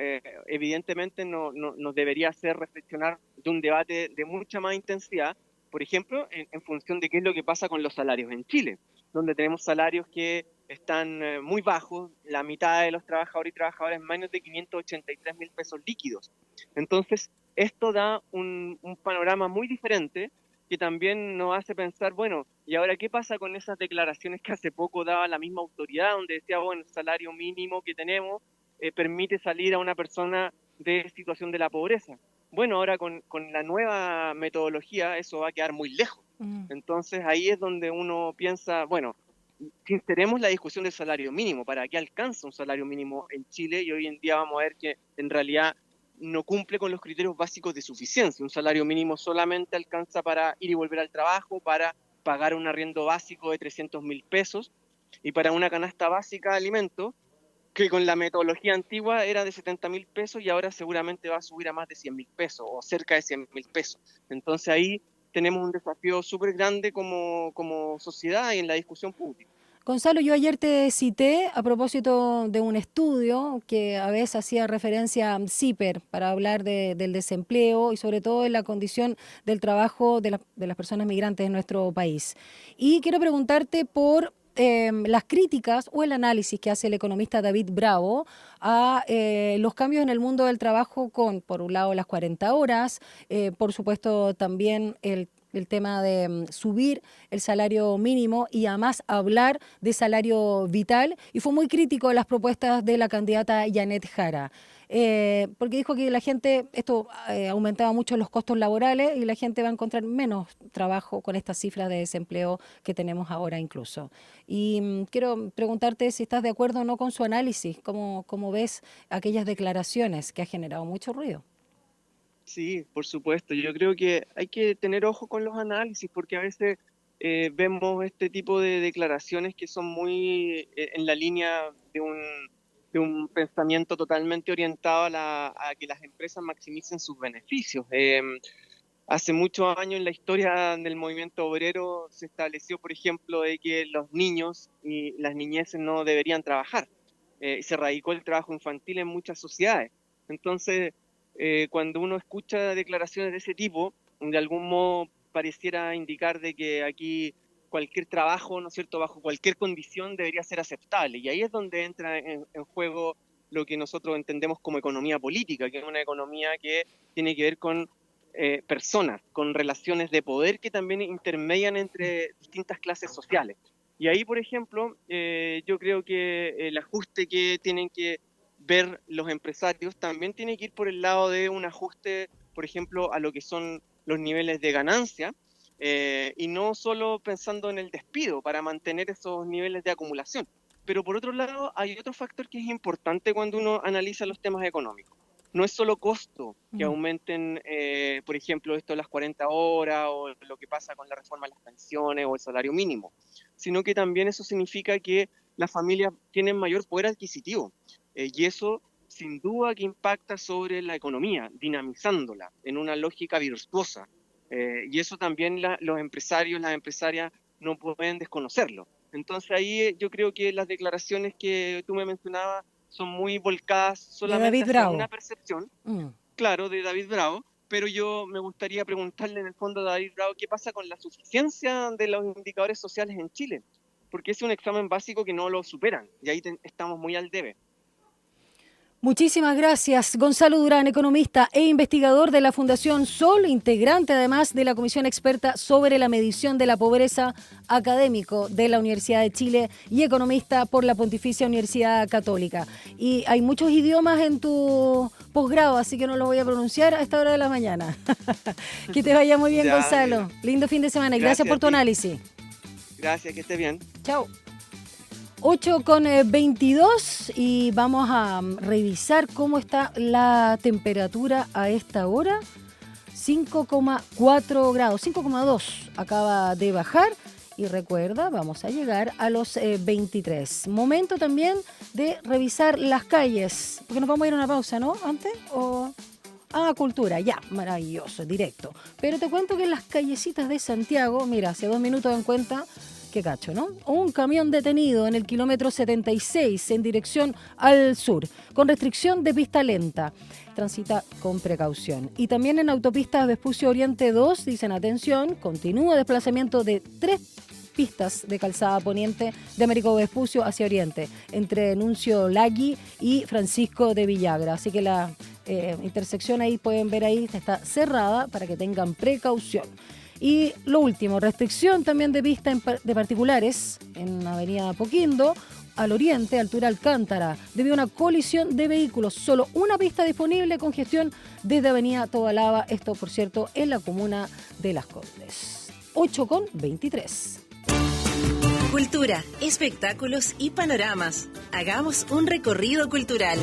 evidentemente nos debería hacer reflexionar de un debate de mucha más intensidad, por ejemplo, en función de qué es lo que pasa con los salarios en Chile, donde tenemos salarios que están muy bajos, la mitad de los trabajadores y trabajadoras menos de 583.000 pesos líquidos. Entonces, esto da un panorama muy diferente que también nos hace pensar, bueno, ¿y ahora qué pasa con esas declaraciones que hace poco daba la misma autoridad, donde decía, bueno, el salario mínimo que tenemos permite salir a una persona de situación de la pobreza? Bueno, ahora con la nueva metodología eso va a quedar muy lejos. Entonces ahí es donde uno piensa, bueno, sinceremos la discusión del salario mínimo, ¿para qué alcanza un salario mínimo en Chile? Y hoy en día vamos a ver que en realidad no cumple con los criterios básicos de suficiencia. Un salario mínimo solamente alcanza para ir y volver al trabajo, para pagar un arriendo básico de 300.000 pesos y para una canasta básica de alimentos que con la metodología antigua era de 70.000 pesos y ahora seguramente va a subir a más de 100.000 pesos o cerca de 100.000 pesos. Entonces ahí tenemos un desafío súper grande como sociedad y en la discusión pública. Gonzalo, yo ayer te cité a propósito de un estudio que a veces hacía referencia a CIPER para hablar del desempleo y sobre todo en la condición del trabajo de las personas migrantes en nuestro país. Y quiero preguntarte por las críticas o el análisis que hace el economista David Bravo a los cambios en el mundo del trabajo con, por un lado, las 40 horas, por supuesto también el tema de subir el salario mínimo y además hablar de salario vital, y fue muy crítico de las propuestas de la candidata Janet Jara, porque dijo que la gente, esto aumentaba mucho los costos laborales y la gente va a encontrar menos trabajo con estas cifras de desempleo que tenemos ahora incluso. Y quiero preguntarte si estás de acuerdo o no con su análisis, cómo ves aquellas declaraciones que ha generado mucho ruido. Sí, por supuesto. Yo creo que hay que tener ojo con los análisis porque a veces vemos este tipo de declaraciones que son muy en la línea de un pensamiento totalmente orientado a que las empresas maximicen sus beneficios. Hace muchos años en la historia del movimiento obrero se estableció, por ejemplo, de que los niños y las niñeces no deberían trabajar. Se erradicó el trabajo infantil en muchas sociedades. Entonces, cuando uno escucha declaraciones de ese tipo, de algún modo pareciera indicar de que aquí cualquier trabajo, ¿no es cierto?, bajo cualquier condición debería ser aceptable. Y ahí es donde entra en juego lo que nosotros entendemos como economía política, que es una economía que tiene que ver con personas, con relaciones de poder que también intermedian entre distintas clases sociales. Y ahí, por ejemplo, yo creo que el ajuste que tienen que ver los empresarios también tiene que ir por el lado de un ajuste, por ejemplo, a lo que son los niveles de ganancia, y no solo pensando en el despido para mantener esos niveles de acumulación. Pero por otro lado, hay otro factor que es importante cuando uno analiza los temas económicos. No es solo costo que aumenten, por ejemplo, esto de las 40 horas o lo que pasa con la reforma de las pensiones o el salario mínimo, sino que también eso significa que las familias tienen mayor poder adquisitivo. Y eso, sin duda, que impacta sobre la economía, dinamizándola en una lógica virtuosa. Y eso también los empresarios, las empresarias no pueden desconocerlo. Entonces ahí yo creo que las declaraciones que tú me mencionabas son muy volcadas solamente hacia una percepción, claro, de David Bravo, pero yo me gustaría preguntarle en el fondo a David Bravo qué pasa con la suficiencia de los indicadores sociales en Chile, porque es un examen básico que no lo superan, y ahí estamos muy al debe. Muchísimas gracias. Gonzalo Durán, economista e investigador de la Fundación Sol, integrante además de la Comisión Experta sobre la Medición de la Pobreza, académico de la Universidad de Chile y economista por la Pontificia Universidad Católica. Y hay muchos idiomas en tu posgrado, así que no los voy a pronunciar a esta hora de la mañana. Que te vaya muy bien, Gonzalo. Lindo fin de semana y gracias por tu análisis. Gracias, que estés bien. Chao. 8:22 y vamos a revisar cómo está la temperatura a esta hora. 5,4 grados, 5,2 acaba de bajar y recuerda, vamos a llegar a los 23. Momento también de revisar las calles, porque nos vamos a ir a una pausa, ¿no? Antes o... cultura, ya, maravilloso, directo. Pero te cuento que en las callecitas de Santiago, mira, hace 2 minutos dan cuenta... Qué cacho, ¿no? Un camión detenido en el kilómetro 76 en dirección al sur, con restricción de pista lenta. Transita con precaución. Y también en autopista Vespucio Oriente 2, dicen atención, continúa desplazamiento de 3 pistas de calzada poniente de Américo Vespucio hacia Oriente, entre Nuncio Lagui y Francisco de Villagra. Así que la intersección ahí, pueden ver ahí, está cerrada para que tengan precaución. Y lo último, restricción también de pista de particulares en Avenida Apoquindo, al oriente, altura Alcántara, debido a una colisión de vehículos. Solo una pista disponible, congestión desde Avenida Tobalaba, esto por cierto en la comuna de Las Condes. 8:23. Cultura, espectáculos y panoramas. Hagamos un recorrido cultural.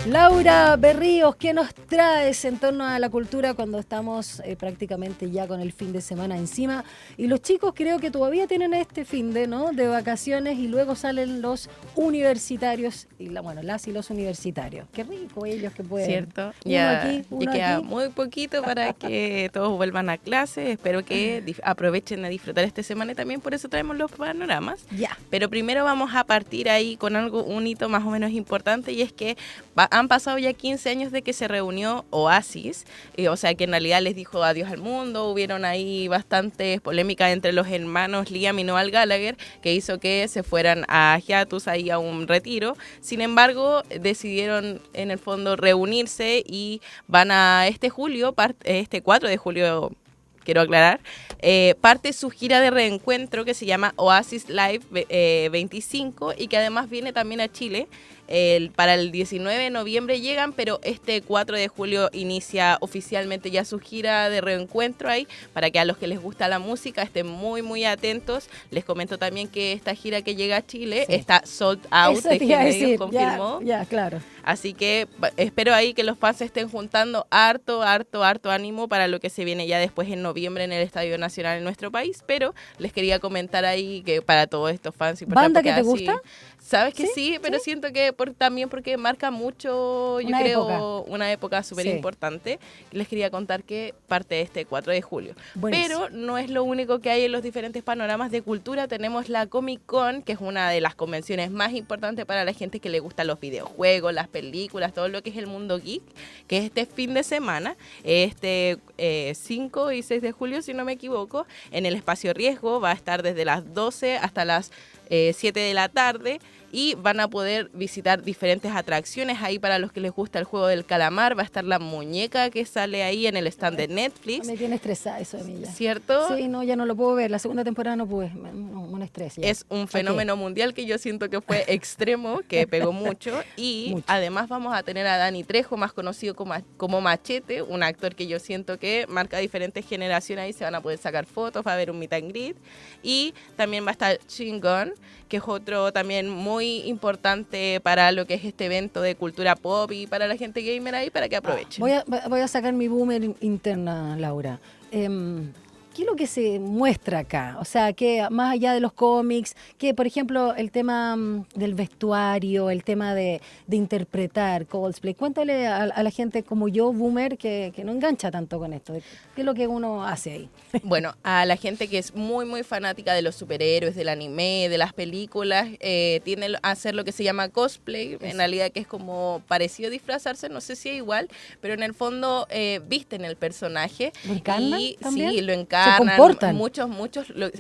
Laura Berríos, ¿qué nos traes en torno a la cultura cuando estamos prácticamente ya con el fin de semana encima? Y los chicos creo que todavía tienen este fin de, ¿no?, de vacaciones, y luego salen los universitarios, y las y los universitarios. Qué rico ellos que pueden. Cierto, Uno ya aquí, uno queda aquí. muy poquito para que todos vuelvan a clase. Espero que aprovechen de disfrutar esta semana y también por eso traemos los panoramas. Ya. Pero primero vamos a partir ahí con un hito más o menos importante, y es que han pasado ya 15 años de que se reunió Oasis, o sea que en realidad les dijo adiós al mundo. Hubieron ahí bastantes polémicas entre los hermanos Liam y Noel Gallagher, que hizo que se fueran a hiatus, ahí a un retiro. Sin embargo, decidieron en el fondo reunirse y van a este 4 de julio, quiero aclarar, parte su gira de reencuentro que se llama Oasis Live 25, y que además viene también a Chile. Para el 19 de noviembre llegan, pero este 4 de julio inicia oficialmente ya su gira de reencuentro ahí, para que a los que les gusta la música estén muy, muy atentos. Les comento también que esta gira que llega a Chile está sold out, Eso te iba a Medios decir, confirmó. ya, claro. Así que espero ahí que los fans estén juntando harto ánimo para lo que se viene ya después en noviembre en el Estadio Nacional en nuestro país. Pero les quería comentar ahí que para todos estos fans... ¿Banda que te gusta? Sabes que sí, pero siento que también porque marca mucho, yo creo, una época súper importante. Les quería contar que parte este 4 de julio. Buenísimo. Pero no es lo único que hay en los diferentes panoramas de cultura. Tenemos la Comic Con, que es una de las convenciones más importantes para la gente que le gustan los videojuegos, las películas, todo lo que es el mundo geek, que es este fin de semana, 5 y 6 de julio, si no me equivoco, en el Espacio Riesgo. Va a estar desde las 12 hasta las 7 de la tarde, y van a poder visitar diferentes atracciones ahí para los que les gusta el juego del calamar. Va a estar la muñeca que sale ahí en el stand de Netflix. Me tiene estresada eso de mí ya. ¿Cierto? Sí, no, ya no lo puedo ver. La segunda temporada no pude, un estrés. Ya. Es un fenómeno mundial que yo siento que fue extremo, que pegó mucho. Y además vamos a tener a Dani Trejo, más conocido como Machete, un actor que yo siento que marca diferentes generaciones. Ahí se van a poder sacar fotos, va a haber un meet and greet. Y también va a estar Shingon, que es otro también muy importante para lo que es este evento de cultura pop y para la gente gamer ahí, para que aprovechen. Voy a sacar mi boomer interna, Laura. ¿Qué es lo que se muestra acá? O sea, que más allá de los cómics, que por ejemplo el tema del vestuario, el tema de interpretar cosplay, cuéntale a la gente como yo, boomer, que no engancha tanto con esto. ¿Qué es lo que uno hace ahí? Bueno, a la gente que es muy, muy fanática de los superhéroes, del anime, de las películas, tiene a hacer lo que se llama cosplay, en realidad que es como parecido a disfrazarse, no sé si es igual, pero en el fondo visten el personaje. ¿Lo encarnan también? Sí, lo encarnan. ¿Se comportan? Muchos,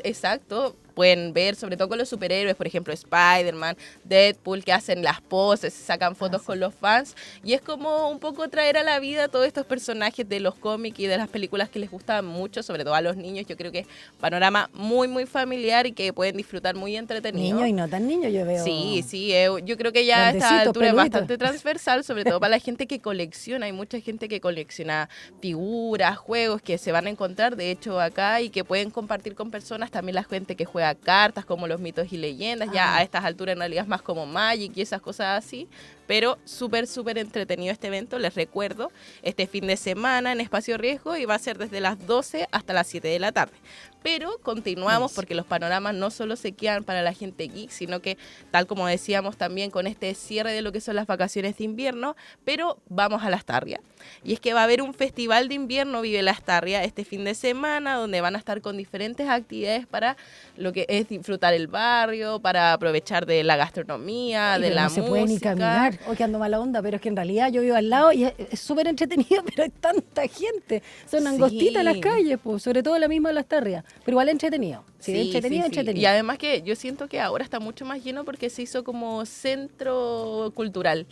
exacto. Pueden ver, sobre todo con los superhéroes, por ejemplo, Spider-Man, Deadpool, que hacen las poses, sacan fotos con los fans. Y es como un poco traer a la vida todos estos personajes de los cómics y de las películas que les gustan mucho, sobre todo a los niños. Yo creo que es panorama muy, muy familiar y que pueden disfrutar muy entretenido. Niños y no tan niños, yo veo. Sí, yo creo que ya a esta altura es bastante transversal, sobre todo para la gente que colecciona. Hay mucha gente que colecciona figuras, juegos que se van a encontrar, de hecho, acá, y que pueden compartir con personas. También la gente que juega cartas como los mitos y leyendas, ya a estas alturas en realidad es más como Magic y esas cosas así, pero súper, súper entretenido este evento. Les recuerdo, este fin de semana en Espacio Riesgo, y va a ser desde las 12 hasta las 7 de la tarde. Pero continuamos porque los panoramas no solo se quedan para la gente geek, sino que, tal como decíamos también, con este cierre de lo que son las vacaciones de invierno, pero vamos a Lastarria. Y es que va a haber un festival de invierno Vive Lastarria este fin de semana, donde van a estar con diferentes actividades para lo que es disfrutar el barrio, para aprovechar de la gastronomía, de la música. No se puede ni caminar. Hoy que ando mala onda, pero es que en realidad yo vivo al lado y es súper entretenido, pero hay tanta gente. Son angostitas las calles, pues, sobre todo la misma Lastarria. Pero igual entretenido. Sí, entretenido. Y además que yo siento que ahora está mucho más lleno porque se hizo como centro cultural.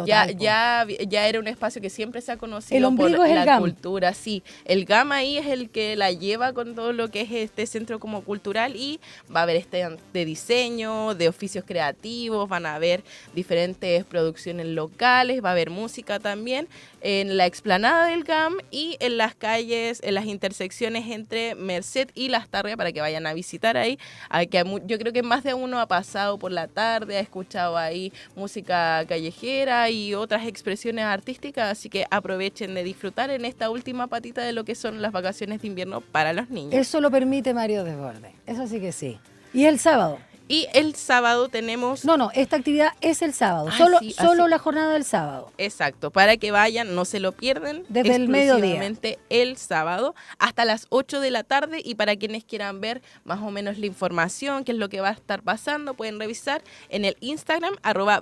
Ya era un espacio que siempre se ha conocido por la cultura. Sí, el GAM ahí es el que la lleva con todo lo que es este centro como cultural, y va a haber de diseño, de oficios creativos, van a haber diferentes producciones locales, va a haber música también. en la explanada del GAM y en las calles, en las intersecciones entre Merced y Lastarria para que vayan a visitar ahí. Yo creo que más de uno ha pasado por la tarde, ha escuchado ahí música callejera y otras expresiones artísticas, así que aprovechen de disfrutar en esta última patita de lo que son las vacaciones de invierno para los niños. Eso lo permite Mario Desbordes, eso sí que sí. ¿Y el sábado? Y el sábado tenemos... No, esta actividad es el sábado, Sí, solo la jornada del sábado. Exacto, para que vayan, no se lo pierden. Desde el mediodía. Exclusivamente el sábado hasta las 8 de la tarde, y para quienes quieran ver más o menos la información, qué es lo que va a estar pasando, pueden revisar en el Instagram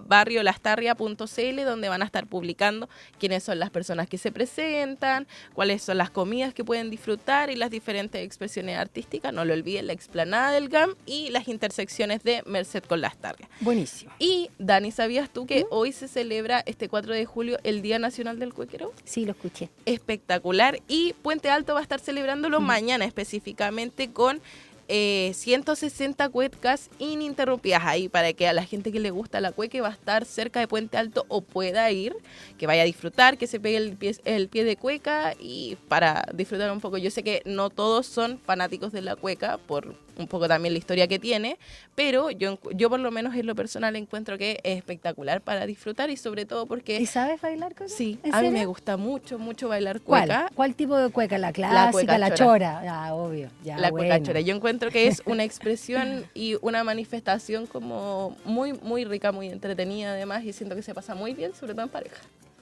@barriolastarria.cl, donde van a estar publicando quiénes son las personas que se presentan, cuáles son las comidas que pueden disfrutar y las diferentes expresiones artísticas. No lo olviden, la explanada del GAM y las intersecciones de Merced con Lastarria. Buenísimo. Y Dani, ¿sabías tú que hoy se celebra este 4 de julio el Día Nacional del Cuéquero? Sí, lo escuché. Espectacular. Y Puente Alto va a estar celebrándolo mañana específicamente con 160 cuecas ininterrumpidas ahí, para que a la gente que le gusta la cueca va a estar cerca de Puente Alto o pueda ir, que vaya a disfrutar, que se pegue el pie de cueca y para disfrutar un poco. Yo sé que no todos son fanáticos de la cueca por un poco también la historia que tiene, pero yo por lo menos en lo personal encuentro que es espectacular para disfrutar, y sobre todo porque... ¿Y sabes bailar cueca? Sí, a mí me gusta mucho bailar cueca. ¿Cuál tipo de cueca? ¿La clásica, la chora? Ah, obvio. Ya, la cueca chora. Yo encuentro que es una expresión y una manifestación como muy, muy rica, muy entretenida además, y siento que se pasa muy bien, sobre todo en pareja.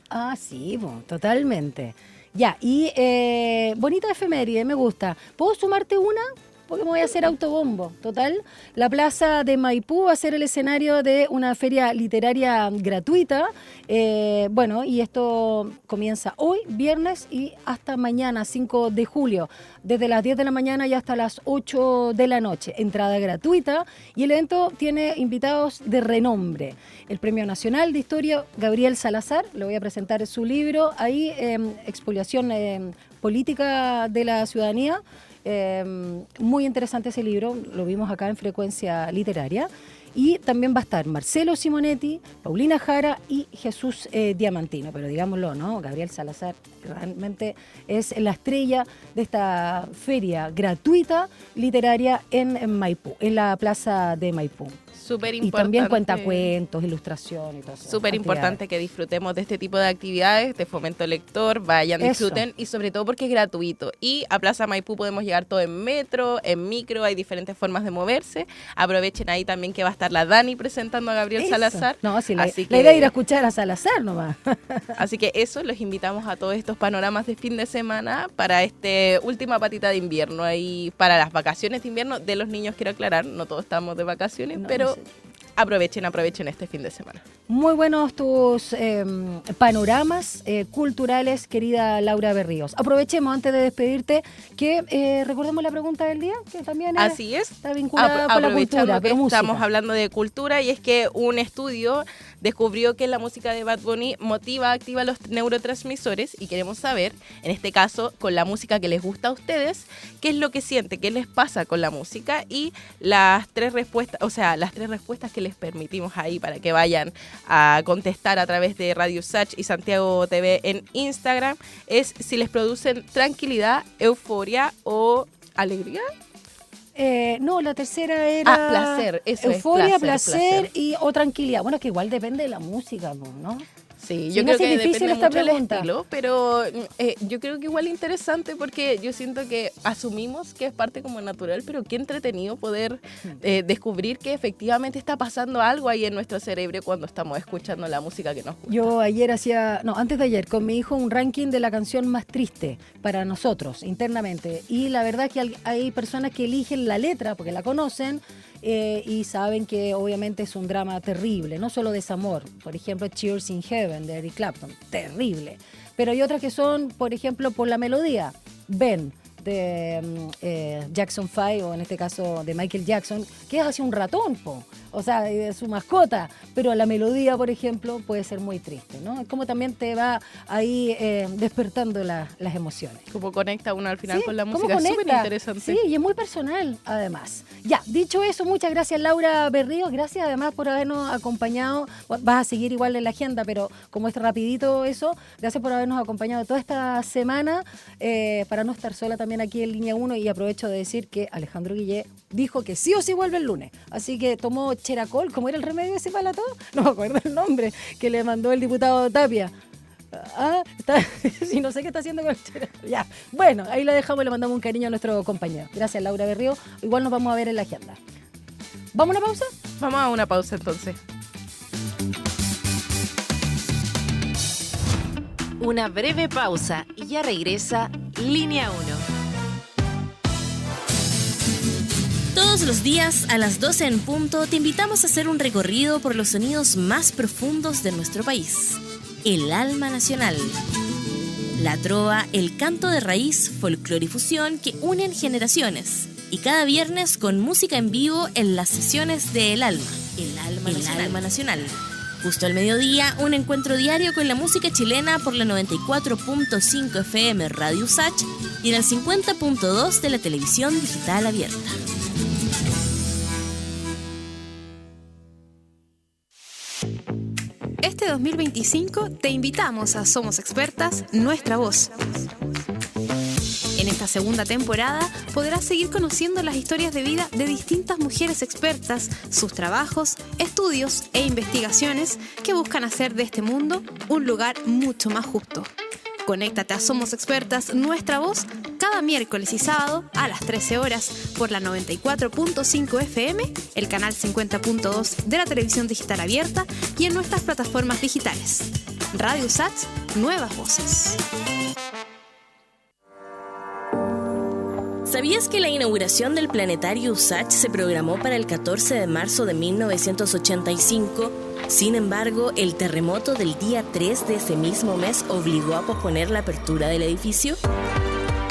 Ah, sí, totalmente. Ya, y bonita efeméride, me gusta. ¿Puedo sumarte una? Porque me voy a hacer autobombo. Total, la plaza de Maipú va a ser el escenario de una feria literaria gratuita. Y esto comienza hoy, viernes, y hasta mañana, 5 de julio. Desde las 10 de la mañana y hasta las 8 de la noche. Entrada gratuita, y el evento tiene invitados de renombre. El Premio Nacional de Historia, Gabriel Salazar, le voy a presentar su libro ahí, Expoliación Política de la Ciudadanía. Muy interesante ese libro, lo vimos acá en Frecuencia Literaria. Y también va a estar Marcelo Simonetti, Paulina Jara y Jesús Diamantino. Pero digámoslo, ¿no? Gabriel Salazar realmente es la estrella de esta feria gratuita literaria en Maipú, en la plaza de Maipú. Súper importante. Y también cuenta cuentos, ilustración y todo eso. Súper importante que disfrutemos de este tipo de actividades, de fomento lector, vayan, disfruten, y sobre todo porque es gratuito. Y a Plaza Maipú podemos llegar todo en metro, en micro, hay diferentes formas de moverse. Aprovechen ahí también que va a estar la Dani presentando a Gabriel Salazar. No, sí, la idea es ir a escuchar a Salazar nomás. Así que eso, los invitamos a todos estos panoramas de fin de semana para esta última patita de invierno. Ahí para las vacaciones de invierno de los niños, quiero aclarar, no todos estamos de vacaciones, pero aprovechen este fin de semana. Muy buenos tus panoramas culturales, querida Laura Berríos. Aprovechemos antes de despedirte que recordemos la pregunta del día, que también así es, está vinculada con la cultura, pero música. Estamos hablando de cultura, y es que un estudio descubrió que la música de Bad Bunny activa los neurotransmisores, y queremos saber, en este caso, con la música que les gusta a ustedes, qué es lo que siente, qué les pasa con la música, y las tres respuestas que les permitimos ahí para que vayan a contestar a través de Radio Usach y Santiago TV en Instagram es si les producen tranquilidad, euforia o alegría. No, la tercera era placer, eso euforia, es, placer o tranquilidad. Bueno, es que igual depende de la música, ¿no? Sí, yo creo que difícil depende esta mucho del pregunta. estilo, pero yo creo que igual interesante, porque yo siento que asumimos que es parte como natural, pero qué entretenido poder descubrir que efectivamente está pasando algo ahí en nuestro cerebro cuando estamos escuchando la música que nos gusta. Yo antes de ayer, con mi hijo un ranking de la canción más triste para nosotros internamente, y la verdad es que hay personas que eligen la letra porque la conocen, y saben que obviamente es un drama terrible, no solo desamor. Por ejemplo, Tears in Heaven de Eric Clapton, terrible. Pero hay otras que son, por ejemplo, por la melodía. Ben, Jackson 5, o en este caso de Michael Jackson, que es así un ratón, po. O sea, de su mascota, pero la melodía, por ejemplo, puede ser muy triste, ¿no? Es como también te va ahí despertando las emociones. Como conecta uno al final Sí, con la ¿cómo música, es súper conecta? interesante. Sí, y es muy personal, además. Ya, dicho eso, muchas gracias, Laura Berríos. Gracias, además, por habernos acompañado. Vas a seguir igual en la agenda, pero como es rapidito eso, gracias por habernos acompañado toda esta semana, para no estar sola también aquí en Línea 1, y aprovecho de decir que Alejandro Guillé dijo que sí o sí vuelve el lunes. Así que tomó Cheracol, ¿cómo era el remedio ese para la tos? No me acuerdo el nombre, que le mandó el diputado Tapia. Sí, no sé qué está haciendo con el Cheracol. Ya, bueno, ahí la dejamos y le mandamos un cariño a nuestro compañero. Gracias, Laura Berrío. Igual nos vamos a ver en la agenda. ¿Vamos a una pausa? Vamos a una pausa entonces. Una breve pausa y ya regresa Línea 1. Todos los días a las 12 en punto te invitamos a hacer un recorrido por los sonidos más profundos de nuestro país. El alma nacional. La trova, el canto de raíz, folclore y fusión que unen generaciones. Y cada viernes con música en vivo en las sesiones de El Alma. El Alma Nacional. Justo al mediodía, un encuentro diario con la música chilena por la 94.5 FM Radio Usach y en el 50.2 de la televisión digital abierta. Este 2025 te invitamos a Somos Expertas, Nuestra Voz. En esta segunda temporada podrás seguir conociendo las historias de vida de distintas mujeres expertas, sus trabajos, estudios e investigaciones que buscan hacer de este mundo un lugar mucho más justo. Conéctate a Somos Expertas, Nuestra Voz, cada miércoles y sábado a las 13 horas por la 94.5 FM, el canal 50.2 de la televisión digital abierta y en nuestras plataformas digitales. Radio Usach, Nuevas Voces. ¿Sabías que la inauguración del Planetario Usach se programó para el 14 de marzo de 1985? Sin embargo, el terremoto del día 3 de ese mismo mes obligó a posponer la apertura del edificio.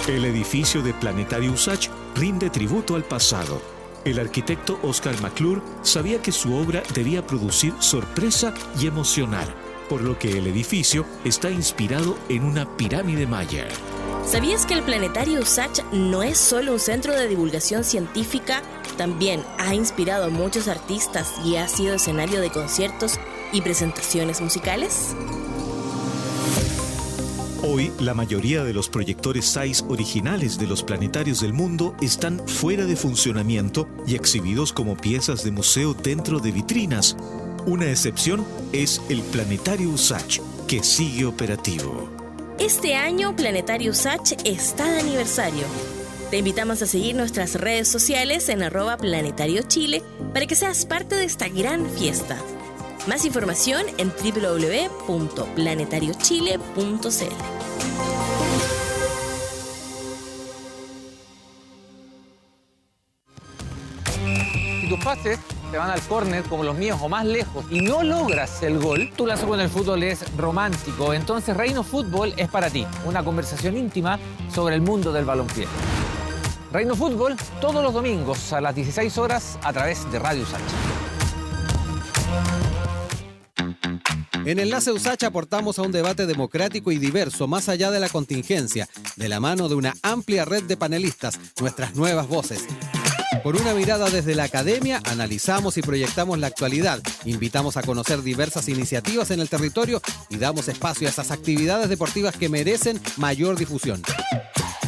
El edificio de Planetario Usach rinde tributo al pasado. El arquitecto Oscar McClure sabía que su obra debía producir sorpresa y emocionar, por lo que el edificio está inspirado en una pirámide maya. ¿Sabías que el Planetario Usach no es solo un centro de divulgación científica? También ha inspirado a muchos artistas y ha sido escenario de conciertos y presentaciones musicales. Hoy, la mayoría de los proyectores SAIS originales de los planetarios del mundo están fuera de funcionamiento y exhibidos como piezas de museo dentro de vitrinas. Una excepción es el Planetario Usach, que sigue operativo. Este año, Planetario Usach está de aniversario. Te invitamos a seguir nuestras redes sociales en @planetariochile para que seas parte de esta gran fiesta. Más información en www.planetariochile.cl. Si tus pases te van al córner como los míos o más lejos y no logras el gol, tu lazo con el fútbol es romántico. Entonces Reino Fútbol es para ti. Una conversación íntima sobre el mundo del balompié. Reino Fútbol todos los domingos a las 16 horas a través de Radio Usach. En Enlace Usach aportamos a un debate democrático y diverso más allá de la contingencia, de la mano de una amplia red de panelistas, nuestras nuevas voces. Por una mirada desde la academia, analizamos y proyectamos la actualidad, invitamos a conocer diversas iniciativas en el territorio y damos espacio a esas actividades deportivas que merecen mayor difusión.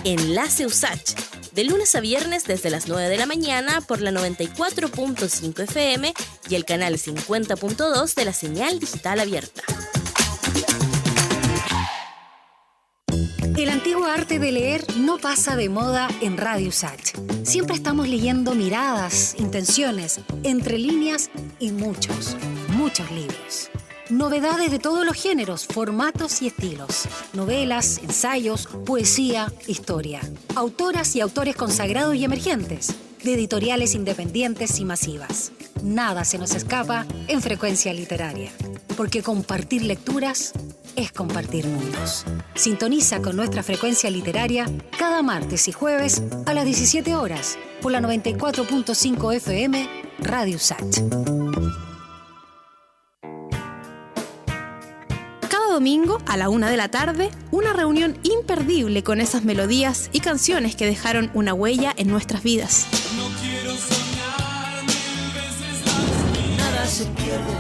Enlace Usach, de lunes a viernes desde las 9 de la mañana por la 94.5 FM y el canal 50.2 de la señal digital abierta. El antiguo arte de leer no pasa de moda en Radio Usach. Siempre estamos leyendo miradas, intenciones, entre líneas y muchos libros. Novedades de todos los géneros, formatos y estilos. Novelas, ensayos, poesía, historia. Autoras y autores consagrados y emergentes. De editoriales independientes y masivas. Nada se nos escapa en Frecuencia Literaria. Porque compartir lecturas es compartir mundos. Sintoniza con nuestra frecuencia literaria cada martes y jueves a las 17 horas por la 94.5 FM Radio Usach. Cada domingo a la 1 de la tarde, una reunión imperdible con esas melodías y canciones que dejaron una huella en nuestras vidas. No quiero soñar 1000 veces las nada se pierde,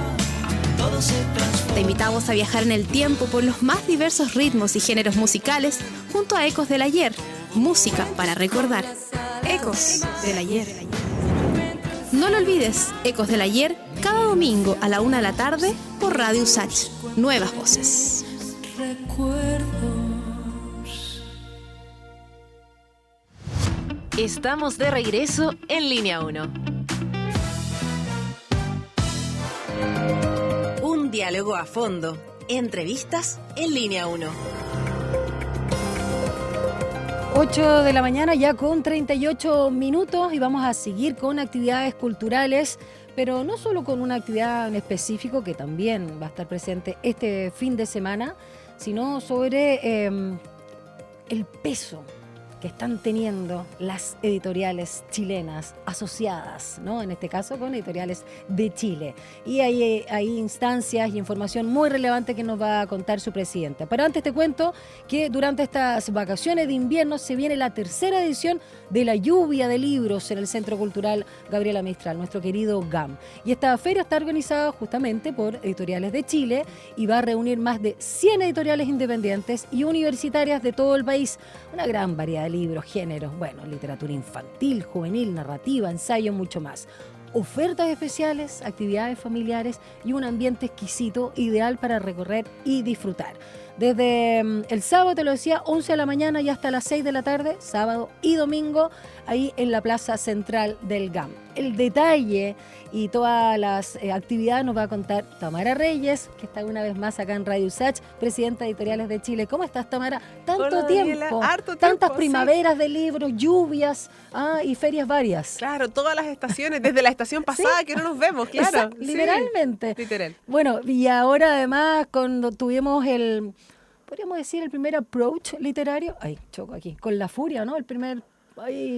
todo se transforma. Te invitamos a viajar en el tiempo por los más diversos ritmos y géneros musicales junto a Ecos del Ayer, música para recordar. Ecos del Ayer. No lo olvides, Ecos del Ayer, cada domingo a la 1 de la tarde por Radio Usach. Nuevas voces. Estamos de regreso en Línea 1. Un diálogo a fondo. Entrevistas en Línea 1. 8 de la mañana ya con 38 minutos y vamos a seguir con actividades culturales, pero no solo con una actividad en específico que también va a estar presente este fin de semana, sino sobre el peso que están teniendo las editoriales chilenas asociadas, ¿no? En este caso con editoriales de Chile. Y hay instancias y información muy relevante que nos va a contar su presidenta. Pero antes te cuento que durante estas vacaciones de invierno se viene la tercera edición de la lluvia de libros en el Centro Cultural Gabriela Mistral, nuestro querido GAM. Y esta feria está organizada justamente por editoriales de Chile y va a reunir más de 100 editoriales independientes y universitarias de todo el país. Una gran variedad de libros, géneros, bueno, literatura infantil, juvenil, narrativa, ensayo, mucho más. Ofertas especiales, actividades familiares y un ambiente exquisito, ideal para recorrer y disfrutar. Desde el sábado, te lo decía, 11 de la mañana y hasta las 6 de la tarde, sábado y domingo, ahí en la plaza central del GAM. El detalle y todas las actividades nos va a contar Tamara Reyes, que está una vez más acá en Radio Usach, presidenta de Editoriales de Chile. ¿Cómo estás, Tamara? Hola, Daniela, harto tiempo, tantas primaveras de libros, lluvias y ferias varias. Claro, todas las estaciones, desde la estación pasada ¿sí? Que no nos vemos, claro. Exacto, sí. Literalmente. Literal. Bueno, y ahora además cuando tuvimos podríamos decir el primer approach literario, choco aquí, con La Furia, ¿no? El primer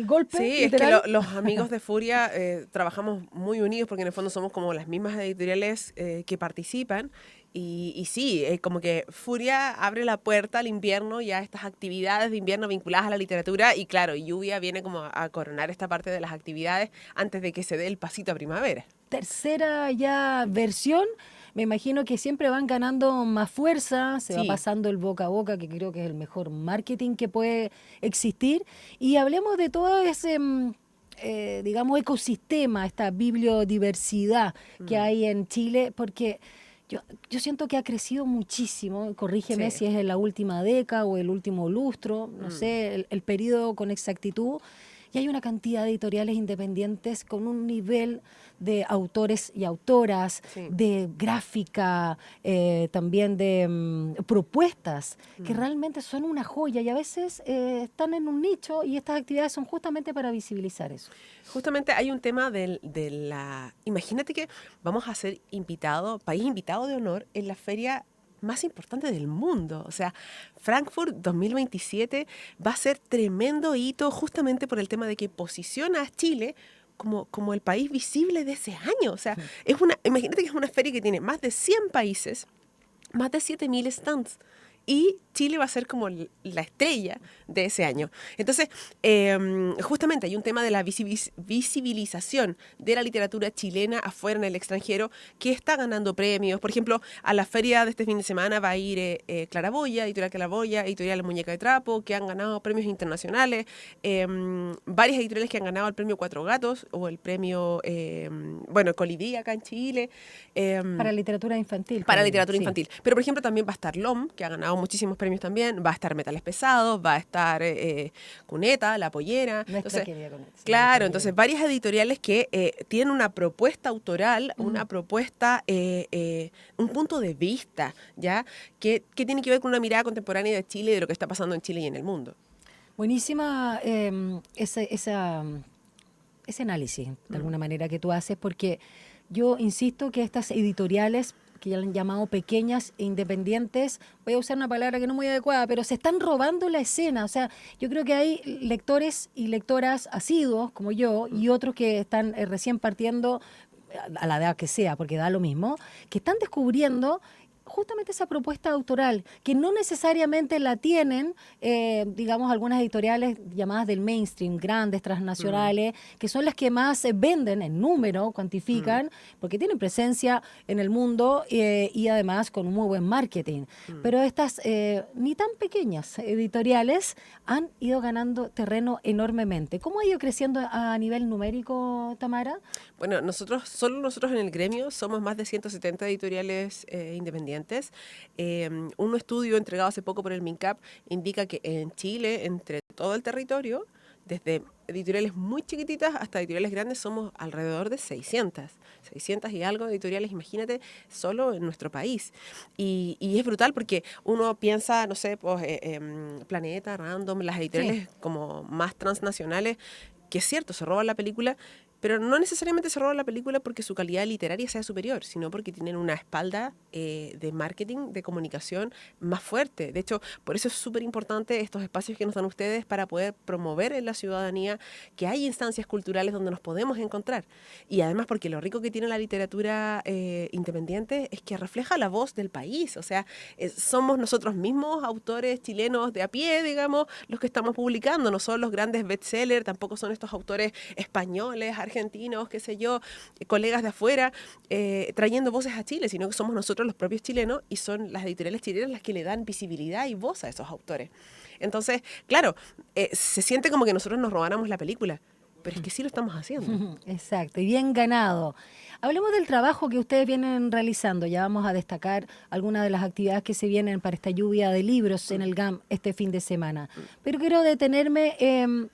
golpe. Sí, literal. Es que los amigos de Furia trabajamos muy unidos porque en el fondo somos como las mismas editoriales que participan y sí, como que Furia abre la puerta al invierno y a estas actividades de invierno vinculadas a la literatura y claro, Lluvia viene como a coronar esta parte de las actividades antes de que se dé el pasito a primavera. Tercera ya versión. Me imagino que siempre van ganando más fuerza, se va pasando el boca a boca, que creo que es el mejor marketing que puede existir. Y hablemos de todo ese, digamos, ecosistema, esta bibliodiversidad que hay en Chile, porque yo siento que ha crecido muchísimo, corrígeme si es en la última década o el último lustro, no sé, el periodo con exactitud. Y hay una cantidad de editoriales independientes con un nivel de autores y autoras, de gráfica, también de propuestas, que realmente son una joya y a veces están en un nicho y estas actividades son justamente para visibilizar eso. Justamente hay un tema imagínate que vamos a ser país invitado de honor en la feria más importante del mundo. O sea, Frankfurt 2027 va a ser tremendo hito justamente por el tema de que posiciona a Chile como el país visible de ese año. O sea, imagínate que es una feria que tiene más de 100 países, más de 7.000 stands. Y Chile va a ser como la estrella de ese año. Entonces, justamente hay un tema de la visibilización de la literatura chilena afuera en el extranjero que está ganando premios. Por ejemplo, a la feria de este fin de semana va a ir Claraboya, Editorial Claraboya, Editorial Muñeca de Trapo, que han ganado premios internacionales. Varias editoriales que han ganado el premio Cuatro Gatos o el premio, Colibrí acá en Chile. Para literatura infantil. Para literatura infantil. Pero, por ejemplo, también va a estar LOM, que ha ganado muchísimos premios también, va a estar Metales Pesados, va a estar Cuneta, La Pollera. Nuestra querida Cuneta. Claro, entonces varias editoriales que tienen una propuesta autoral, una propuesta, un punto de vista, ¿ya? Que tiene que ver con una mirada contemporánea de Chile y de lo que está pasando en Chile y en el mundo. Buenísima ese análisis, de alguna manera, que tú haces, porque yo insisto que estas editoriales que han llamado pequeñas e independientes, voy a usar una palabra que no es muy adecuada, pero se están robando la escena. O sea, yo creo que hay lectores y lectoras asiduos, como yo, y otros que están recién partiendo, a la edad que sea, porque da lo mismo, que están descubriendo justamente esa propuesta autoral, que no necesariamente la tienen, digamos, algunas editoriales llamadas del mainstream, grandes, transnacionales, que son las que más venden en número, cuantifican, porque tienen presencia en el mundo y además con un muy buen marketing. Pero estas ni tan pequeñas editoriales han ido ganando terreno enormemente. ¿Cómo ha ido creciendo a nivel numérico, Tamara? Bueno, solo nosotros en el gremio somos más de 170 editoriales independientes. Un estudio entregado hace poco por el MINCAP indica que en Chile, entre todo el territorio, desde editoriales muy chiquititas hasta editoriales grandes, somos alrededor de 600 y algo de editoriales, imagínate, solo en nuestro país. Y es brutal porque uno piensa, no sé, pues Planeta, Random, las editoriales como más transnacionales, que es cierto, se roban la película, pero no necesariamente se roban la película porque su calidad literaria sea superior, sino porque tienen una espalda de marketing, de comunicación más fuerte. De hecho, por eso es súper importante estos espacios que nos dan ustedes para poder promover en la ciudadanía que hay instancias culturales donde nos podemos encontrar. Y además porque lo rico que tiene la literatura independiente es que refleja la voz del país. O sea, somos nosotros mismos, autores chilenos de a pie, digamos, los que estamos publicando. No son los grandes bestsellers, tampoco son estos autores españoles, argentinos, qué sé yo, colegas de afuera, trayendo voces a Chile, sino que somos nosotros los propios chilenos y son las editoriales chilenas las que le dan visibilidad y voz a esos autores. Entonces, claro, se siente como que nosotros nos robáramos la película, pero es que sí lo estamos haciendo. Exacto, y bien ganado. Hablemos del trabajo que ustedes vienen realizando. Ya vamos a destacar algunas de las actividades que se vienen para esta lluvia de libros en el GAM este fin de semana. Pero quiero detenerme en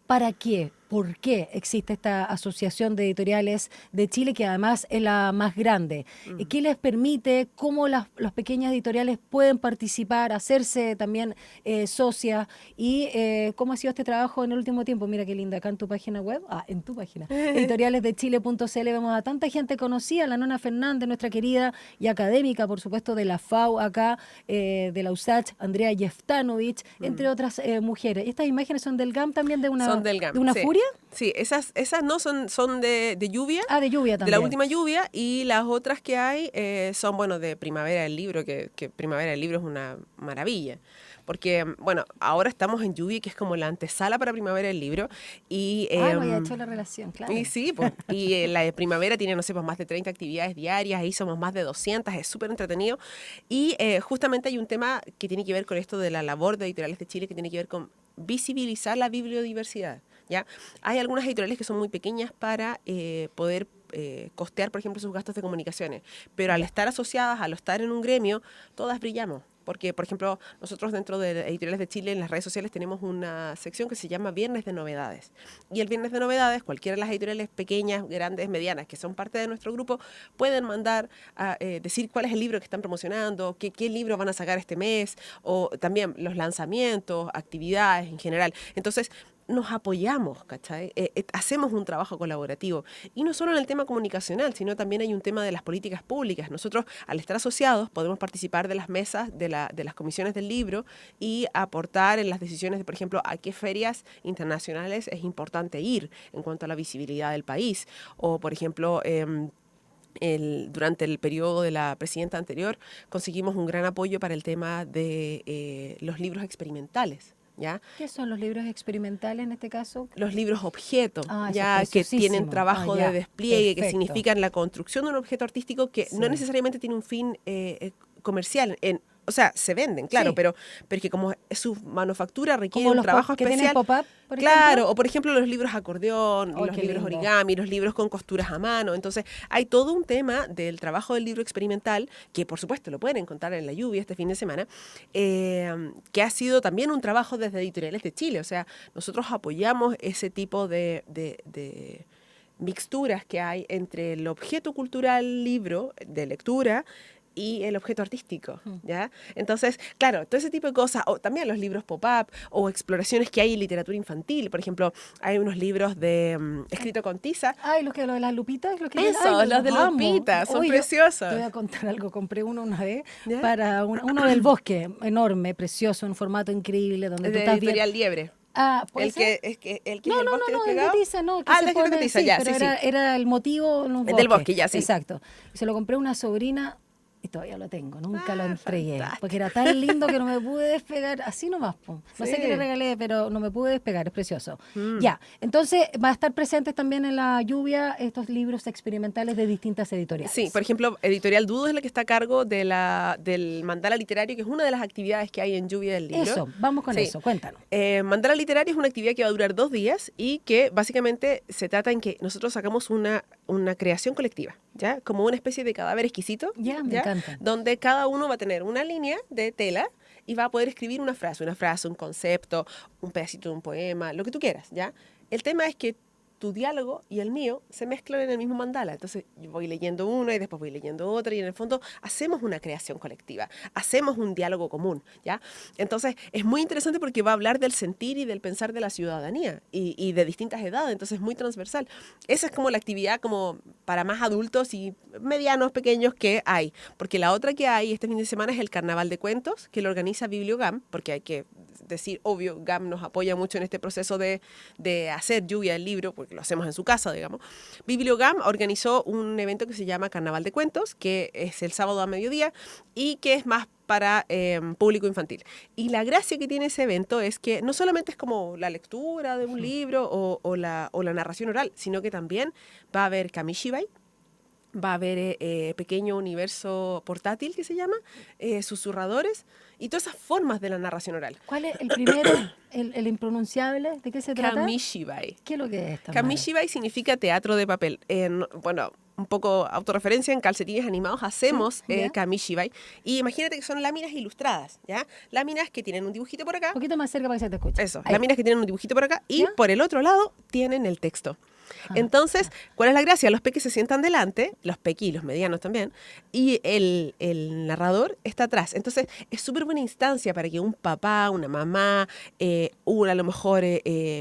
¿para qué? ¿Por qué existe esta Asociación de Editoriales de Chile, que además es la más grande? ¿Qué les permite? ¿Cómo las pequeñas editoriales pueden participar, hacerse también socias? ¿Y cómo ha sido este trabajo en el último tiempo? Mira qué linda, acá en tu página web, en tu página, editorialesdechile.cl, vemos a tanta gente conocida, la Nona Fernández, nuestra querida y académica, por supuesto, de la FAU acá, de la USACH, Andrea Jeftanovich, entre otras mujeres. ¿Estas imágenes son del GAM también, de una, son del GAM, de una sí. furia? Sí, esas no son de lluvia. De lluvia también. De la última lluvia, y las otras que hay son, bueno, de Primavera del Libro, que Primavera del Libro es una maravilla. Porque, bueno, ahora estamos en lluvia, que es como la antesala para Primavera del Libro. Y, no, ya he hecho la relación, claro. Y sí, pues, y la de Primavera tiene, no sé, pues más de 30 actividades diarias, ahí somos más de 200, es súper entretenido. Y justamente hay un tema que tiene que ver con esto de la labor de Editoriales de Chile, que tiene que ver con visibilizar la bibliodiversidad. ¿Ya? Hay algunas editoriales que son muy pequeñas para poder costear, por ejemplo, sus gastos de comunicaciones, pero al estar asociadas, al estar en un gremio, todas brillamos. Porque, por ejemplo, nosotros dentro de Editoriales de Chile en las redes sociales tenemos una sección que se llama Viernes de Novedades. Y el Viernes de Novedades, cualquiera de las editoriales pequeñas, grandes, medianas, que son parte de nuestro grupo, pueden mandar a decir cuál es el libro que están promocionando, qué libro van a sacar este mes, o también los lanzamientos, actividades en general. Entonces, nos apoyamos, ¿cachai? Hacemos un trabajo colaborativo. Y no solo en el tema comunicacional, sino también hay un tema de las políticas públicas. Nosotros, al estar asociados, podemos participar de las mesas, de las comisiones del libro y aportar en las decisiones de, por ejemplo, a qué ferias internacionales es importante ir en cuanto a la visibilidad del país. O, por ejemplo, durante el periodo de la presidenta anterior, conseguimos un gran apoyo para el tema de los libros experimentales. ¿Ya? ¿Qué son los libros experimentales en este caso? Los libros objeto, ya que tienen trabajo de despliegue, que significan la construcción de un objeto artístico que no necesariamente tiene un fin comercial. O sea, se venden, claro, pero que como su manufactura requiere un trabajo especial. Pop-up, por claro, ejemplo. O por ejemplo los libros acordeón, los libros origami, los libros con costuras a mano. Entonces, hay todo un tema del trabajo del libro experimental, que por supuesto lo pueden encontrar en la lluvia este fin de semana, que ha sido también un trabajo desde Editoriales de Chile. O sea, nosotros apoyamos ese tipo de mixturas que hay entre el objeto cultural libro de lectura y el objeto artístico, ¿ya? Entonces, claro, todo ese tipo de cosas, o también los libros pop-up, o exploraciones que hay en literatura infantil. Por ejemplo, hay unos libros de escrito con tiza. Ay, los de las lupitas. Los de lupitas, son preciosos. Te voy a contar algo, compré uno una vez para uno del bosque, enorme, precioso, en formato increíble, donde tú estás Editorial Liebre. ¿puede ser? El que No, el bosque el de tiza, no. El de escrito con tiza, ya, pero sí. era el motivo del bosque, ya, sí. Exacto. Y se lo compré a una sobrina y todavía lo tengo, nunca lo entregué. Porque era tan lindo que no me pude despegar, así nomás. No sé qué le regalé, pero no me pude despegar, es precioso. Ya, entonces va a estar presentes también en la lluvia estos libros experimentales de distintas editoriales. Sí, por ejemplo, Editorial Dudo es la que está a cargo del mandala literario, que es una de las actividades que hay en Lluvia del Libro. Eso, vamos con eso, cuéntanos. Mandala literario es una actividad que va a durar 2 días y que básicamente se trata en que nosotros sacamos una creación colectiva, ¿ya? Como una especie de cadáver exquisito, me encanta. Donde cada uno va a tener una línea de tela y va a poder escribir una frase, un concepto, un pedacito de un poema, lo que tú quieras, ¿ya? El tema es que tu diálogo y el mío se mezclan en el mismo mandala. Entonces yo voy leyendo una y después voy leyendo otra y en el fondo hacemos una creación colectiva, hacemos un diálogo común, ¿ya? Entonces es muy interesante porque va a hablar del sentir y del pensar de la ciudadanía y de distintas edades, entonces es muy transversal. Esa es como la actividad como para más adultos y medianos, pequeños que hay. Porque la otra que hay este fin de semana es el Carnaval de Cuentos, que lo organiza Bibliogam, porque hay que decir, obvio, GAM nos apoya mucho en este proceso de hacer Lluvia del Libro, porque lo hacemos en su casa, digamos. Bibliogam organizó un evento que se llama Carnaval de Cuentos, que es el sábado a mediodía y que es más para público infantil. Y la gracia que tiene ese evento es que no solamente es como la lectura de un libro o la narración oral, sino que también va a haber kamishibai, va a haber pequeño universo portátil que se llama, susurradores y todas esas formas de la narración oral. ¿Cuál es el primero, el impronunciable? ¿De qué se trata? Kamishibai. ¿Qué es lo que es esto? Kamishibai significa teatro de papel. Bueno, un poco autorreferencia, en Calcetines Animados hacemos kamishibai. Y imagínate que son láminas ilustradas, ¿ya? Láminas que tienen un dibujito por acá. Un poquito más cerca para que se te escuche. Eso, láminas que tienen un dibujito por acá y por el otro lado tienen el texto. Entonces, ¿cuál es la gracia? Los peques se sientan delante, los pequis, los medianos también, y el narrador está atrás. Entonces, es súper buena instancia para que un papá, una mamá, a lo mejor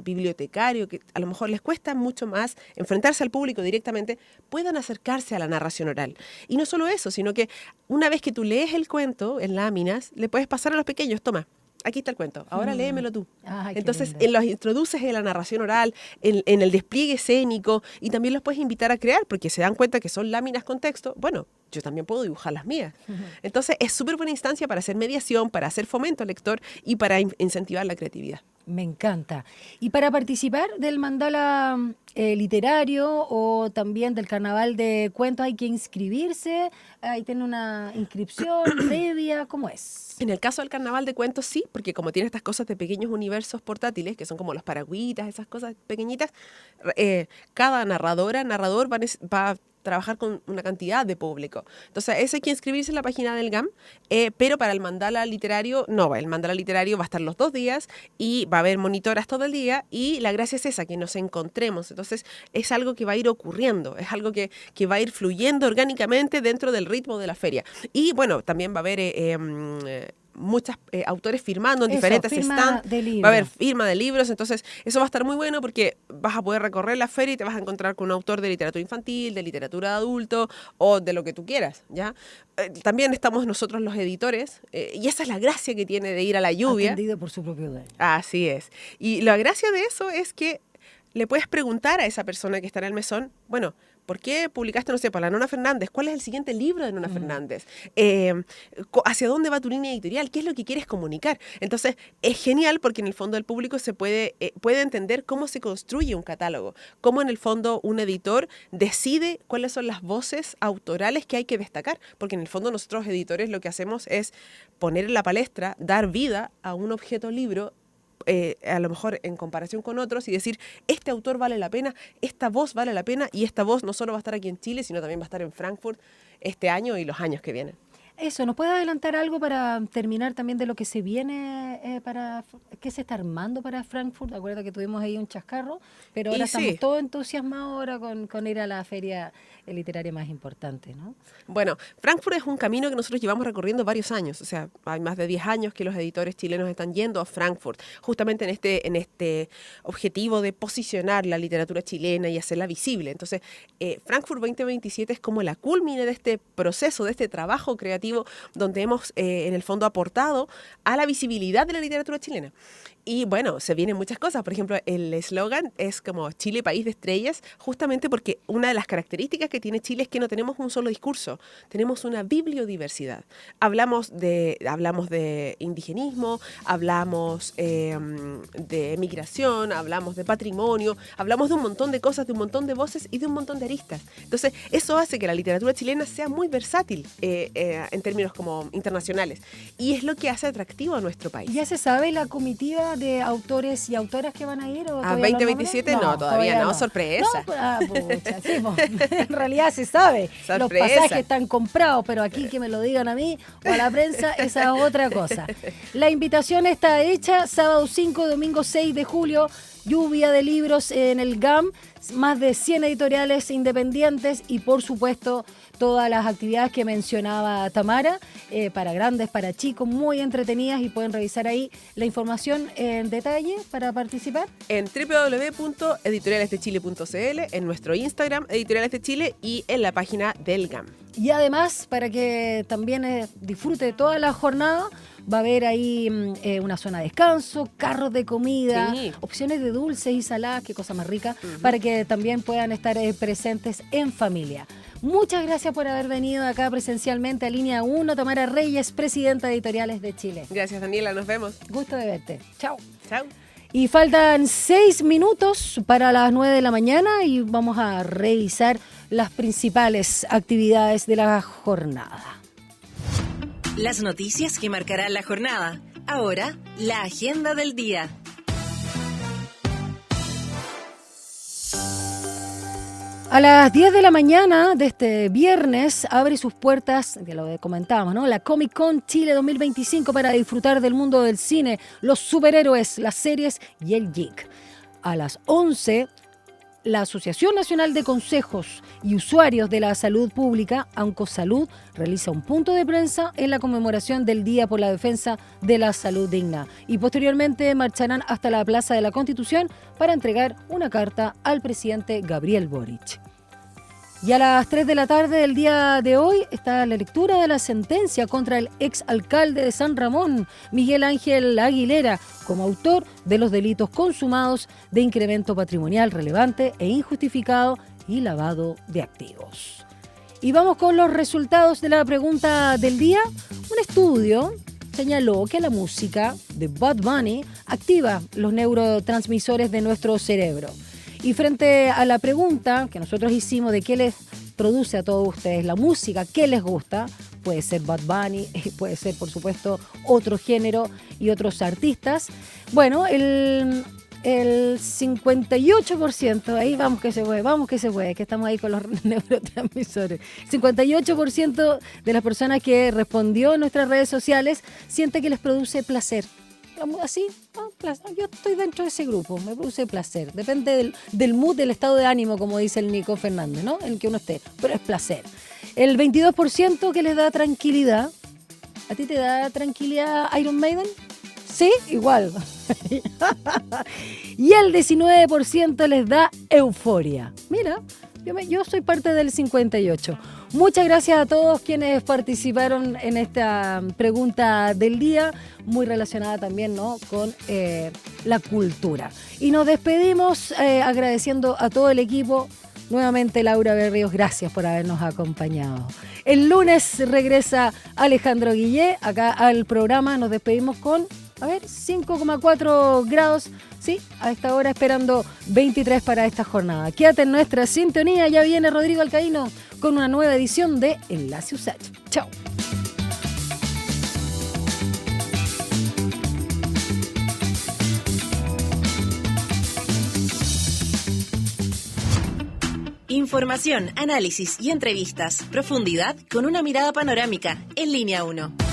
bibliotecario, que a lo mejor les cuesta mucho más enfrentarse al público directamente, puedan acercarse a la narración oral. Y no solo eso, sino que una vez que tú lees el cuento en láminas, le puedes pasar a los pequeños, toma, aquí está el cuento, ahora léemelo tú. Ay, entonces, los introduces en la narración oral, en el despliegue escénico, y también los puedes invitar a crear, porque se dan cuenta que son láminas con texto. Bueno, yo también puedo dibujar las mías. Entonces, es súper buena instancia para hacer mediación, para hacer fomento al lector y para incentivar la creatividad. Me encanta. Y para participar del mandala literario o también del carnaval de cuentos hay que inscribirse, hay que tener una inscripción previa, ¿cómo es? En el caso del carnaval de cuentos sí, porque como tiene estas cosas de pequeños universos portátiles, que son como los paragüitas, esas cosas pequeñitas, cada narrador va a trabajar con una cantidad de público. Entonces, eso hay que inscribirse en la página del GAM, pero para el mandala literario, no, el mandala literario va a estar los 2 días y va a haber monitoras todo el día y la gracia es esa, que nos encontremos. Entonces, es algo que va a ir ocurriendo, es algo que va a ir fluyendo orgánicamente dentro del ritmo de la feria. Y bueno, también va a haber muchos autores firmando en diferentes stands. Va a haber firma de libros, entonces eso va a estar muy bueno porque vas a poder recorrer la feria y te vas a encontrar con un autor de literatura infantil, de literatura de adulto o de lo que tú quieras, ¿ya? También estamos nosotros los editores y esa es la gracia que tiene de ir a la lluvia. Atendido por su propio dueño. Así es. Y la gracia de eso es que le puedes preguntar a esa persona que está en el mesón, bueno, ¿por qué publicaste, no sé, para la Nona Fernández? ¿Cuál es el siguiente libro de Nona Fernández? ¿Hacia dónde va tu línea editorial? ¿Qué es lo que quieres comunicar? Entonces, es genial porque en el fondo el público se puede entender cómo se construye un catálogo, cómo en el fondo un editor decide cuáles son las voces autorales que hay que destacar, porque en el fondo nosotros editores lo que hacemos es poner en la palestra, dar vida a un objeto libro, a lo mejor en comparación con otros y decir, este autor vale la pena, esta voz vale la pena y esta voz no solo va a estar aquí en Chile, sino también va a estar en Frankfurt este año y los años que vienen. Eso, ¿nos puede adelantar algo para terminar también de lo que se viene qué se está armando para Frankfurt? Acuérdate que tuvimos ahí un chascarro, pero ahora estamos todos entusiasmados ahora con ir a la feria literaria más importante, ¿no? Bueno, Frankfurt es un camino que nosotros llevamos recorriendo varios años, o sea, hay más de 10 años que los editores chilenos están yendo a Frankfurt, justamente en este objetivo de posicionar la literatura chilena y hacerla visible. Entonces, Frankfurt 2027 es como la culmine de este proceso, de este trabajo creativo, donde hemos, en el fondo, aportado a la visibilidad de la literatura chilena. Y bueno, se vienen muchas cosas. Por ejemplo, el eslogan es como Chile, país de estrellas, justamente porque una de las características que tiene Chile es que no tenemos un solo discurso, tenemos una bibliodiversidad. Hablamos de indigenismo, hablamos de migración, hablamos de patrimonio, hablamos de un montón de cosas, de un montón de voces y de un montón de aristas. Entonces, eso hace que la literatura chilena sea muy versátil en términos como internacionales. Y es lo que hace atractivo a nuestro país. ¿Ya se sabe la comitiva de autores y autoras que van a ir? ¿O ¿A 2027? No, todavía no, sorpresa. No, pucha, sí, en realidad se sabe. Sorpresa. Los pasajes están comprados, pero aquí que me lo digan a mí o a la prensa, esa es otra cosa. La invitación está hecha, sábado 5, domingo 6 de julio, lluvia de libros en el GAM, más de 100 editoriales independientes y por supuesto todas las actividades que mencionaba Tamara, para grandes, para chicos, muy entretenidas, y pueden revisar ahí la información en detalle para participar. En www.editorialesdechile.cl, en nuestro Instagram, Editoriales de Chile, y en la página del GAM. Y además, para que también disfrute toda la jornada, va a haber ahí una zona de descanso, carros de comida, opciones de dulces y saladas, qué cosa más rica, para que también puedan estar presentes en familia. Muchas gracias por haber venido acá presencialmente a Línea 1, Tamara Reyes, presidenta de Editoriales de Chile. Gracias, Daniela, nos vemos. Gusto de verte. Chao. Chao. Y faltan 6 minutos para las 9 de la mañana y vamos a revisar las principales actividades de la jornada. Las noticias que marcarán la jornada. Ahora, la agenda del día. A las 10 de la mañana de este viernes abre sus puertas, ya lo comentábamos, ¿no? La Comic Con Chile 2025 para disfrutar del mundo del cine, los superhéroes, las series y el geek. A las 11, la Asociación Nacional de Consejos y Usuarios de la Salud Pública, Oncosalud, realiza un punto de prensa en la conmemoración del Día por la Defensa de la Salud Digna. Y posteriormente marcharán hasta la Plaza de la Constitución para entregar una carta al presidente Gabriel Boric. Y a las 3 de la tarde del día de hoy está la lectura de la sentencia contra el exalcalde de San Ramón, Miguel Ángel Aguilera, como autor de los delitos consumados de incremento patrimonial relevante e injustificado y lavado de activos. Y vamos con los resultados de la pregunta del día. Un estudio señaló que la música de Bad Bunny activa los neurotransmisores de nuestro cerebro. Y frente a la pregunta que nosotros hicimos de qué les produce a todos ustedes la música, qué les gusta, puede ser Bad Bunny, puede ser por supuesto otro género y otros artistas. Bueno, el 58%, ahí vamos que se puede, que estamos ahí con los neurotransmisores. 58% de las personas que respondió en nuestras redes sociales siente que les produce placer. Así, yo estoy dentro de ese grupo, me produce placer. Depende del mood, del estado de ánimo, como dice el Nico Fernández, ¿no? En el que uno esté, pero es placer. El 22% que les da tranquilidad. ¿A ti te da tranquilidad Iron Maiden? Sí, igual. Y el 19% les da euforia. Mira, yo soy parte del 58%. Muchas gracias a todos quienes participaron en esta pregunta del día, muy relacionada también, ¿no?, con la cultura. Y nos despedimos agradeciendo a todo el equipo. Nuevamente, Laura Berríos, gracias por habernos acompañado. El lunes regresa Alejandro Guillé acá al programa. Nos despedimos con 5,4 grados. Sí, a esta hora esperando 23 para esta jornada. Quédate en nuestra sintonía. Ya viene Rodrigo Alcaíno con una nueva edición de Enlace USACH. Chao. Información, análisis y entrevistas. Profundidad con una mirada panorámica. En Línea 1.